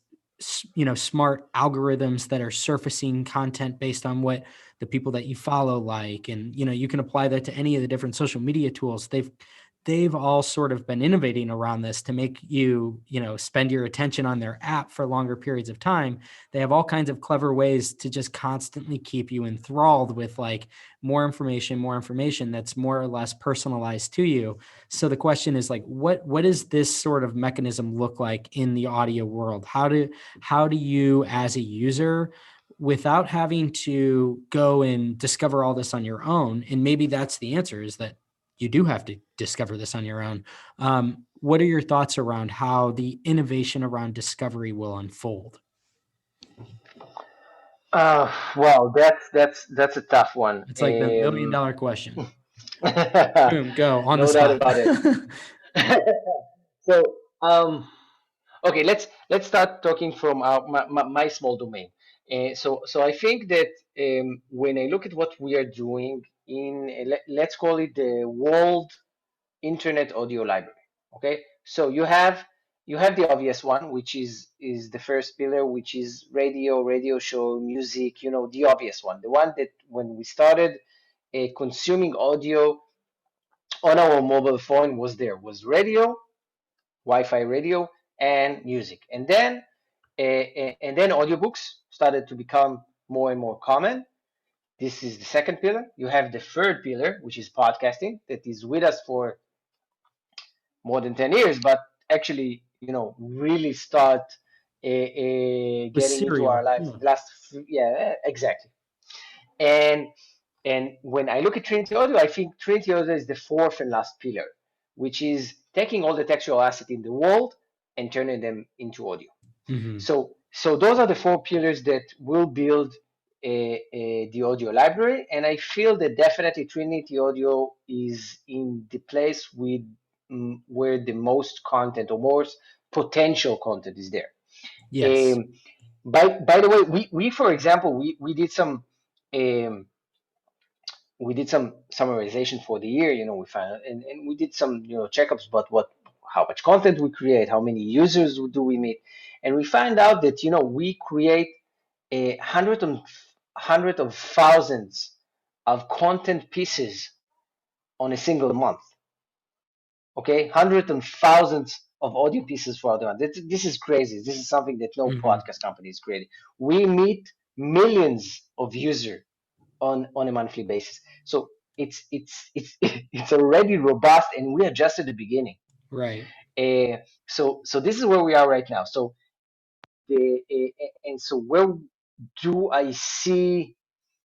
smart algorithms that are surfacing content based on what the people that you follow like, and you can apply that to any of the different social media tools. They've all sort of been innovating around this to make you, spend your attention on their app for longer periods of time. They have all kinds of clever ways to just constantly keep you enthralled with like more information that's more or less personalized to you. So the question is like, what does this sort of mechanism look like in the audio world? How do you, as a user, without having to go and discover all this on your own, and maybe that's the answer, is that you do have to discover this on your own. What are your thoughts around how the innovation around discovery will unfold? Well, that's a tough one. It's like the million dollar question. Boom, go on the No doubt spot. about it. So, Okay, let's start talking from my small domain. So I think that when I look at what we are doing in let's call it the World Internet Audio Library. Okay, so you have the obvious one, which is the first pillar, which is radio show, music. The obvious one, the one that when we started consuming audio on our mobile phone was radio, Wi-Fi radio, and music, and then audiobooks started to become more and more common. This is the second pillar. You have the third pillar, which is podcasting, that is with us for more than 10 years, but actually, really start With getting into our serial. lives Yeah. in the last, yeah, exactly. And and when I look at Trinity Audio, I think Trinity Audio is the fourth and last pillar, which is taking all the textual asset in the world and turning them into audio. Mm-hmm. So those are the four pillars that will build the audio library, and I feel that definitely Trinity Audio is in the place with where the most content or most potential content is there. Yes. Um, by the way, we for example um, we did some summarization for the year. We found and we did some checkups about how much content we create, how many users do we meet, and we find out that we create a hundred of thousands of content pieces on a single month. Okay, hundreds of thousands of audio pieces for the month. This is crazy. This is something that no Mm-hmm. podcast company is creating. We meet millions of users on a monthly basis. So it's it's already robust, and we are just at the beginning. Right. So this is where we are right now. So and so do I see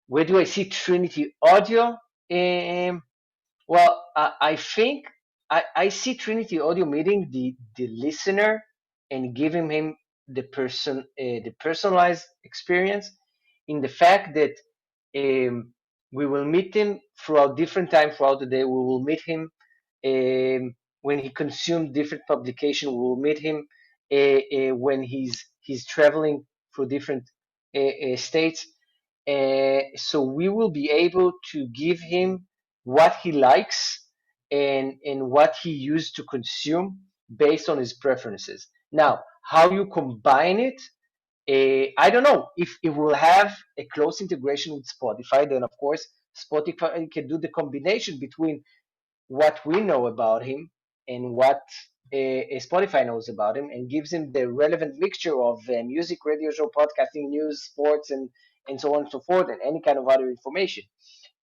where do I see Trinity Audio? Um, well, I think I see Trinity Audio meeting the listener and giving him the personalized experience in the fact that we will meet him throughout different time throughout the day. We will meet him when he consumes different publication. We will meet him when he's traveling through different states. So we will be able to give him what he likes and what he used to consume based on his preferences. Now, how you combine it, I don't know if it will have a close integration with Spotify. Then, of course, Spotify can do the combination between what we know about him and what Spotify knows about him, and gives him the relevant mixture of music, radio show, podcasting, news, sports, and so on and so forth, and any kind of other information.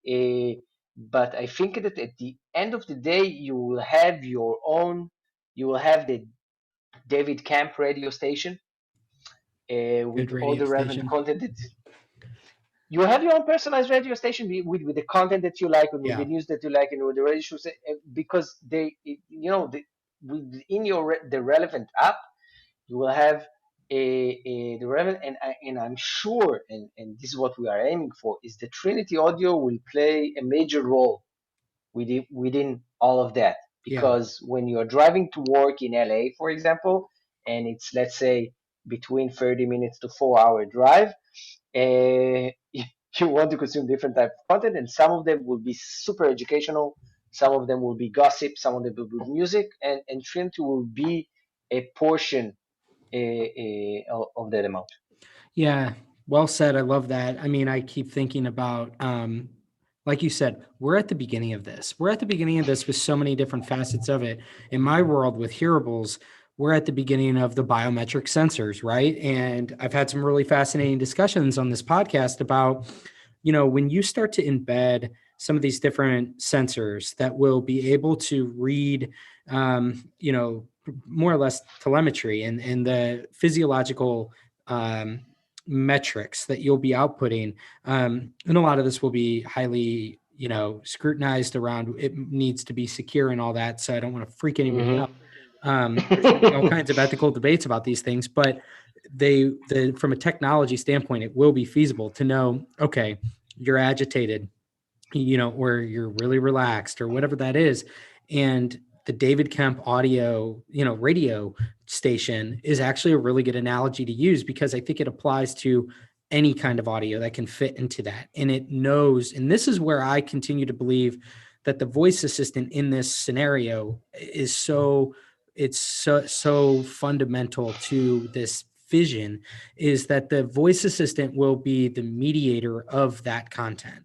Uh, but I think that at the end of the day, you will have the David Camp radio station Good with all radio the relevant station. content that you have your own personalized radio station with the content that you like and with the Yeah. news that you like and with the radio shows because within the relevant app you will have the relevant and I'm sure and this is what we are aiming for is the Trinity Audio will play a major role within all of that Yeah. because when you're driving to work in LA, for example, and it's let's say between 30 minutes to 4 hour drive, uh, you want to consume different type of content, and some of them will be super educational, some of them will be gossip, some of them will be music, and Trinity will be a portion of that amount. Yeah, well said. I love that. I mean, I keep thinking about, like you said, we're at the beginning of this. We're at the beginning of this with so many different facets of it. In my world with hearables, we're at the beginning of the biometric sensors, right? And I've had some really fascinating discussions on this podcast about, when you start to embed some of these different sensors that will be able to read, more or less telemetry and the physiological um, metrics that you'll be outputting. And a lot of this will be highly, scrutinized around it needs to be secure and all that. So I don't want to freak anybody Mm-hmm. out. There's going to be all kinds of ethical debates about these things, but from a technology standpoint, it will be feasible to know, okay, you're agitated, or you're really relaxed or whatever that is. And the David Kemp audio, radio station is actually a really good analogy to use, because I think it applies to any kind of audio that can fit into that. And it knows, and this is where I continue to believe that the voice assistant in this scenario is so fundamental to this vision, is that the voice assistant will be the mediator of that content.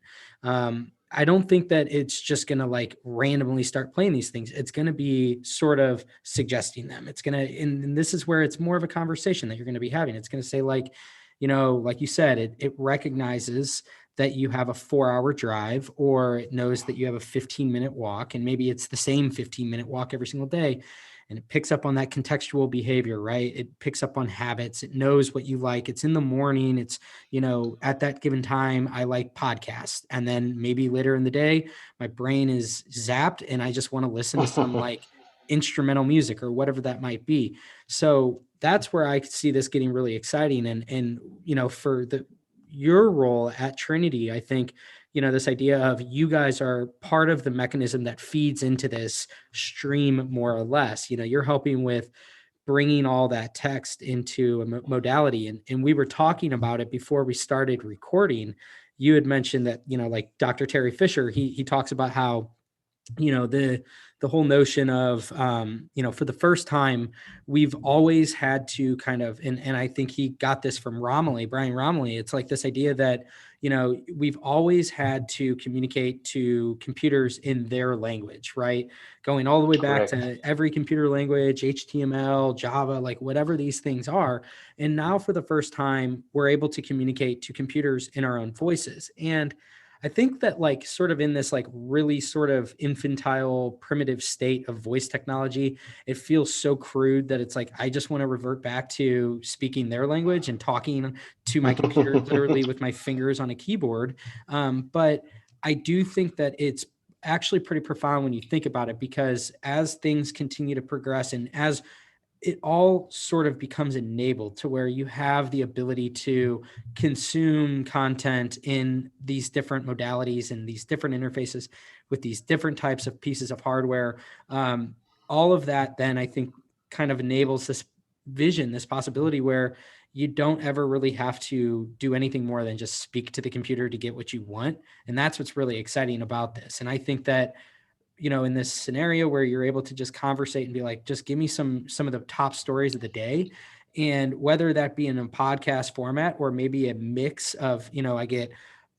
I don't think that it's just going to like randomly start playing these things. It's going to be sort of suggesting them. It's going to, and this is where it's more of a conversation that you're going to be having. It's going to say, like, like you said, it recognizes that you have a 4-hour drive, or it knows that you have a 15-minute walk, and maybe it's the same 15-minute walk every single day. And it picks up on that contextual behavior, right? It picks up on habits. It knows what you like. It's in the morning. It's, at that given time, I like podcasts. And then maybe later in the day, my brain is zapped and I just want to listen to some like instrumental music or whatever that might be. So that's where I see this getting really exciting. And for your role at Trinity, I think, this idea of you guys are part of the mechanism that feeds into this stream, more or less. You're helping with bringing all that text into a modality. And we were talking about it before we started recording. You had mentioned that, like Dr. Terry Fisher, he talks about how, the whole notion of, for the first time, we've always had to kind of, and I think he got this from Brian Romilly. It's like this idea that, we've always had to communicate to computers in their language, right? Going all the way back Correct. to every computer language, HTML, Java, like whatever these things are. And now for the first time, we're able to communicate to computers in our own voices. And I think that, like, sort of in this like really sort of infantile primitive state of voice technology, it feels so crude that it's like I just want to revert back to speaking their language and talking to my computer literally with my fingers on a keyboard. But I do think that it's actually pretty profound when you think about it, because as things continue to progress and as it all sort of becomes enabled to where you have the ability to consume content in these different modalities and these different interfaces with these different types of pieces of hardware. All of that then I think kind of enables this vision, this possibility where you don't ever really have to do anything more than just speak to the computer to get what you want. And that's what's really exciting about this. And I think that, in this scenario where you're able to just conversate and be like, just give me some of the top stories of the day. And whether that be in a podcast format or maybe a mix of, I get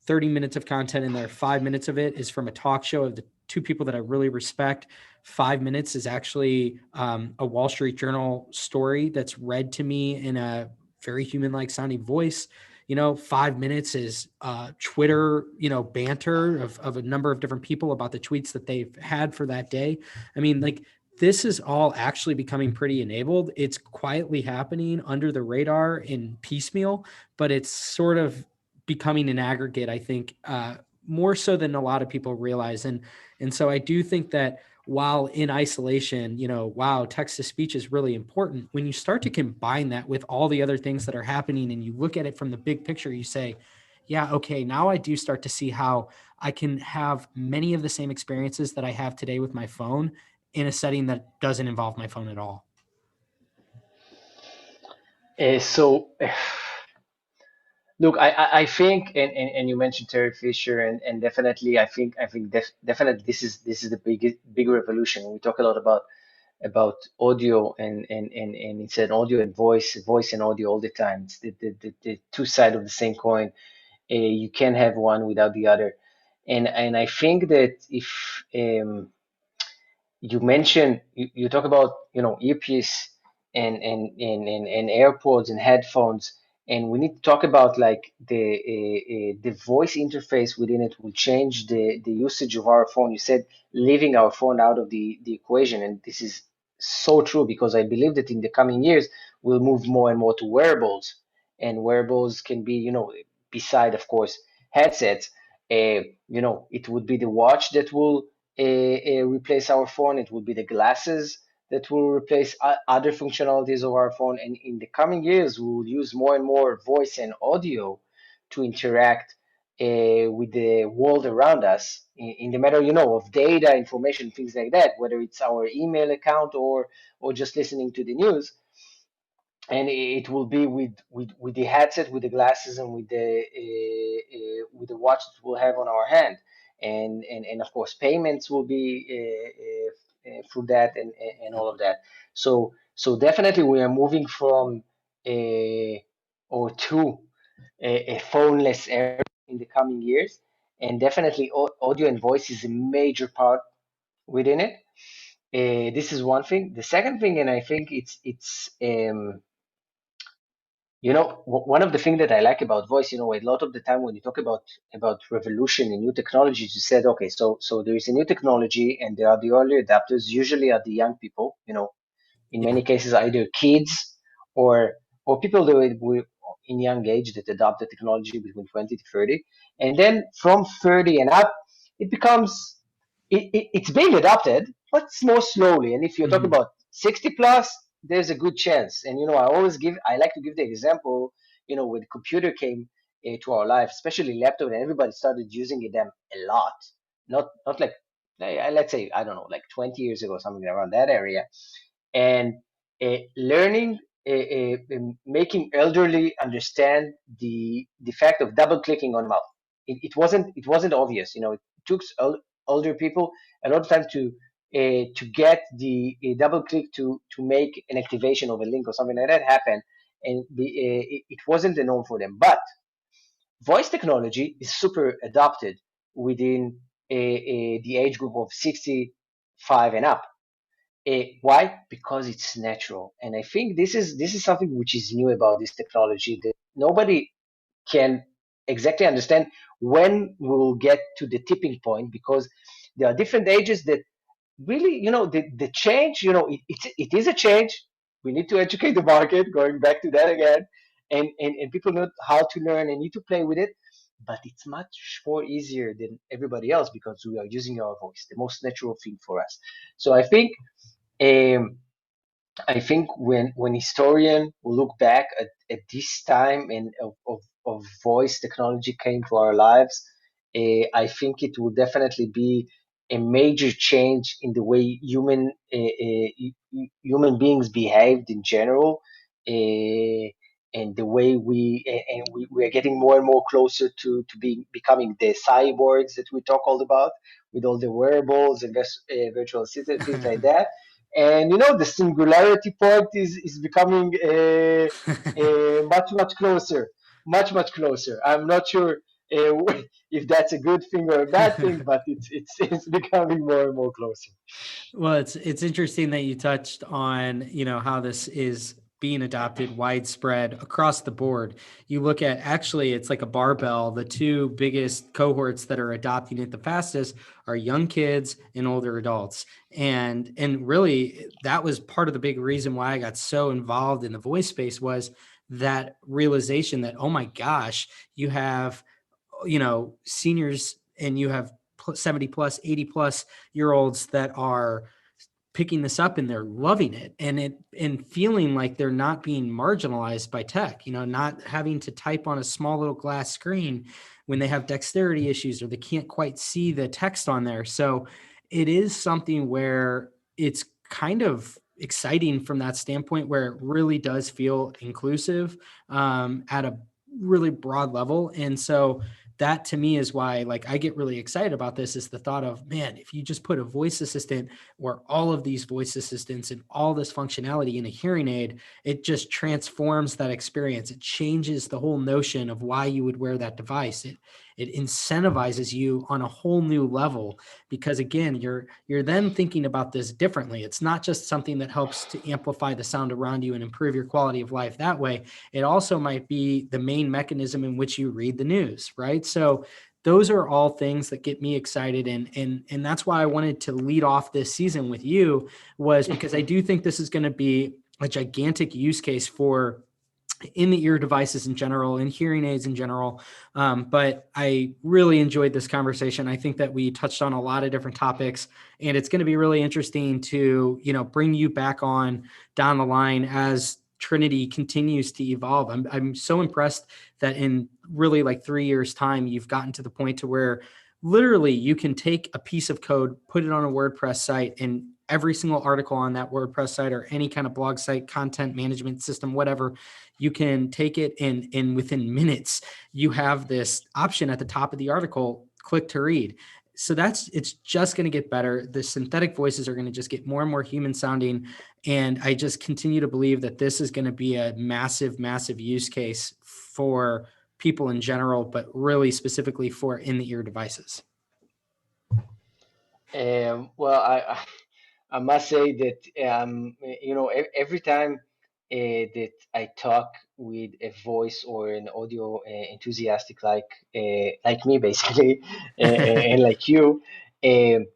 30 minutes of content in there, 5 minutes of it is from a talk show of the two people that I really respect. 5 minutes is actually a Wall Street Journal story that's read to me in a very human-like sounding voice. 5 minutes is Twitter, banter of a number of different people about the tweets that they've had for that day. I mean, like, this is all actually becoming pretty enabled. It's quietly happening under the radar in piecemeal, but it's sort of becoming an aggregate, I think, more so than a lot of people realize. And so I do think that while in isolation, wow, text to speech is really important. When you start to combine that with all the other things that are happening and you look at it from the big picture, you say, yeah, okay, now I do start to see how I can have many of the same experiences that I have today with my phone in a setting that doesn't involve my phone at all. So, look, I think, and you mentioned Terry Fisher, and definitely, definitely this is the big revolution. We talk a lot about audio, and it's an audio and voice and audio all the time. It's the two sides of the same coin. You can't have one without the other. And I think that if you talk about earpiece and AirPods and headphones, and we need to talk about like the voice interface within it will change the usage of our phone. You said leaving our phone out of the equation, and this is so true because I believe that in the coming years we'll move more and more to wearables, and wearables can be, beside of course headsets, it would be the watch that will replace our phone. It will be the glasses that will replace other functionalities of our phone. And in the coming years, we will use more and more voice and audio to interact with the world around us in the matter, of data, information, things like that, whether it's our email account or just listening to the news. And it will be with the headset, with the glasses, and with the watch that we'll have on our hand, and of course payments will be through that, and all of that. So definitely we are moving from a or to a phoneless era in the coming years, and definitely audio and voice is a major part within it. This is one thing. The second thing, and I think one of the things that I like about voice, a lot of the time when you talk about revolution and new technologies, you said, okay, so there is a new technology, and there are the early adapters, usually are the young people, in Yeah. many cases either kids or people that were in young age that adopt the technology between 20 to 30, and then from 30 and up it becomes it's being adopted, but it's more slowly. And if you're talking Mhm. about 60 plus, there's a good chance. And I like to give the example, when the computer came to our life, especially laptop, and everybody started using them a lot, not like let's say, I don't know, like 20 years ago, something around that area. And learning, making elderly understand the fact of double clicking on mouse. It wasn't obvious. It took older people a lot of time to get the double click to make an activation of a link or something like that happen, and it wasn't the norm for them. But voice technology is super adopted within the age group of 65 and up. Why? Because it's natural. And I think this is something which is new about this technology, that nobody can exactly understand when we will get to the tipping point, because there are different ages that really, the change, it is a change. We need to educate the market, going back to that again, and people know how to learn and need to play with it. But it's much more easier than everybody else, because we are using our voice, the most natural thing for us. So um, I think when historian will look back at this time and of voice technology came to our lives, I think it will definitely be a major change in the way human beings behaved in general, and the way we are getting more and more closer to becoming the cyborgs that we talk all about, with all the wearables and virtual assistants, things like that. And the singularity point is becoming much closer, much closer. I'm not sure if that's a good thing or a bad thing, but it's becoming more and more closer. Well, it's interesting that you touched on, how this is being adopted widespread across the board. You look at, actually, it's like a barbell. The two biggest cohorts that are adopting it the fastest are young kids and older adults. And really that was part of the big reason why I got so involved in the voice space, was that realization that, oh my gosh, you have, seniors, and you have 70 plus, 80 plus year olds that are picking this up and they're loving it, and feeling like they're not being marginalized by tech, not having to type on a small little glass screen when they have dexterity issues or they can't quite see the text on there. So it is something where it's kind of exciting from that standpoint, where it really does feel inclusive, at a really broad level. And so that to me is why, like, I get really excited about this, is the thought of, man, if you just put a voice assistant or all of these voice assistants and all this functionality in a hearing aid, it just transforms that experience. It changes the whole notion of why you would wear that device. It incentivizes you on a whole new level, because again, you're then thinking about this differently. It's not just something that helps to amplify the sound around you and improve your quality of life that way. It also might be the main mechanism in which you read the news, right? So those are all things that get me excited, and that's why I wanted to lead off this season with you, was because I do think this is going to be a gigantic use case for in the ear devices in general and hearing aids in general. But I really enjoyed this conversation. I think that we touched on a lot of different topics, and it's going to be really interesting to, bring you back on down the line as Trinity continues to evolve. I'm so impressed that in really like 3 years time, you've gotten to the point to where literally you can take a piece of code, put it on a WordPress site, and every single article on that WordPress site or any kind of blog site, content management system, whatever, you can take it and within minutes, you have this option at the top of the article, click to read. So it's just going to get better. The synthetic voices are going to just get more and more human sounding. And I just continue to believe that this is going to be a massive, massive use case for people in general, but really specifically for in-the-ear devices. Well, I must say that every time that I talk with a voice or an audio enthusiastic like me basically and like you, um,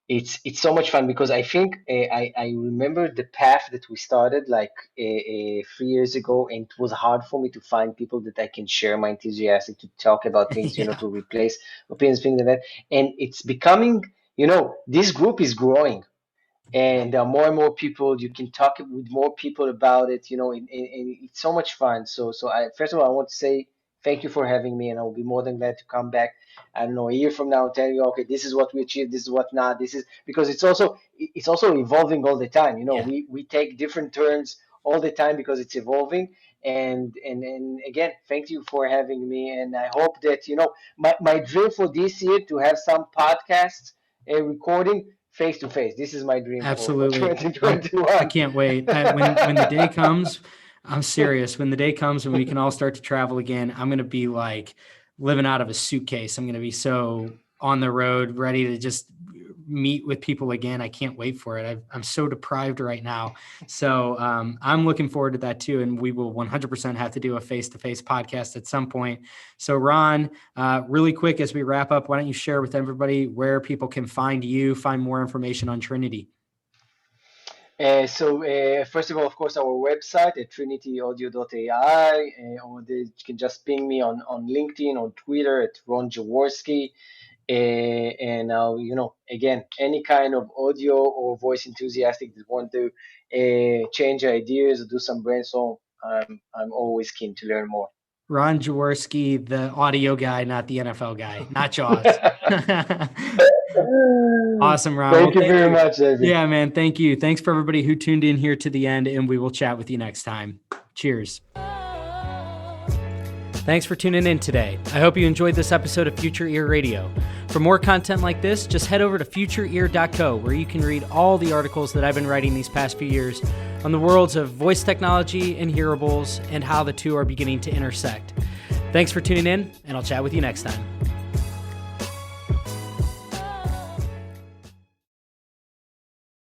it's so much fun because I think I remember the path that we started like 3 years ago, and it was hard for me to find people that I can share my enthusiastic to talk about things, Yeah, to replace opinions, things like that, and it's becoming. This group is growing, and more and more people. You can talk with more people about it, and it's so much fun. So I first of all I want to say thank you for having me, and I'll be more than glad to come back. I don't know, a year from now, and tell you, okay, this is what we achieved, this is what not. This is because it's also evolving all the time. yeah, We take different turns all the time because it's evolving. And again, thank you for having me, and I hope that my dream for this year to have some podcasts recording face to face. This is my dream for absolutely. I 2021. can't wait. When the day comes, I'm serious. When the day comes when we can all start to travel again, I'm going to be like living out of a suitcase. I'm going to be so on the road, ready to just meet with people again. I can't wait for it. I'm so deprived right now. So I'm looking forward to that too. And we will 100% have to do a face-to-face podcast at some point. So Ron, really quick, as we wrap up, why don't you share with everybody where people can find you, find more information on Trinity? So first of all, of course, our website at trinityaudio.ai, or you can just ping me on LinkedIn, on Twitter at Ron Jaworski. And now, again, any kind of audio or voice enthusiastic that want to change ideas or do some brainstorm, I'm always keen to learn more. Ron Jaworski, the audio guy, not the NFL guy, not Jaws. Awesome, Ron. Thank you very much, David. Yeah, man. Thank you. Thanks for everybody who tuned in here to the end, and we will chat with you next time. Cheers. Thanks for tuning in today. I hope you enjoyed this episode of Future Ear Radio. For more content like this, just head over to futureear.co, where you can read all the articles that I've been writing these past few years on the worlds of voice technology and hearables and how the two are beginning to intersect. Thanks for tuning in, and I'll chat with you next time.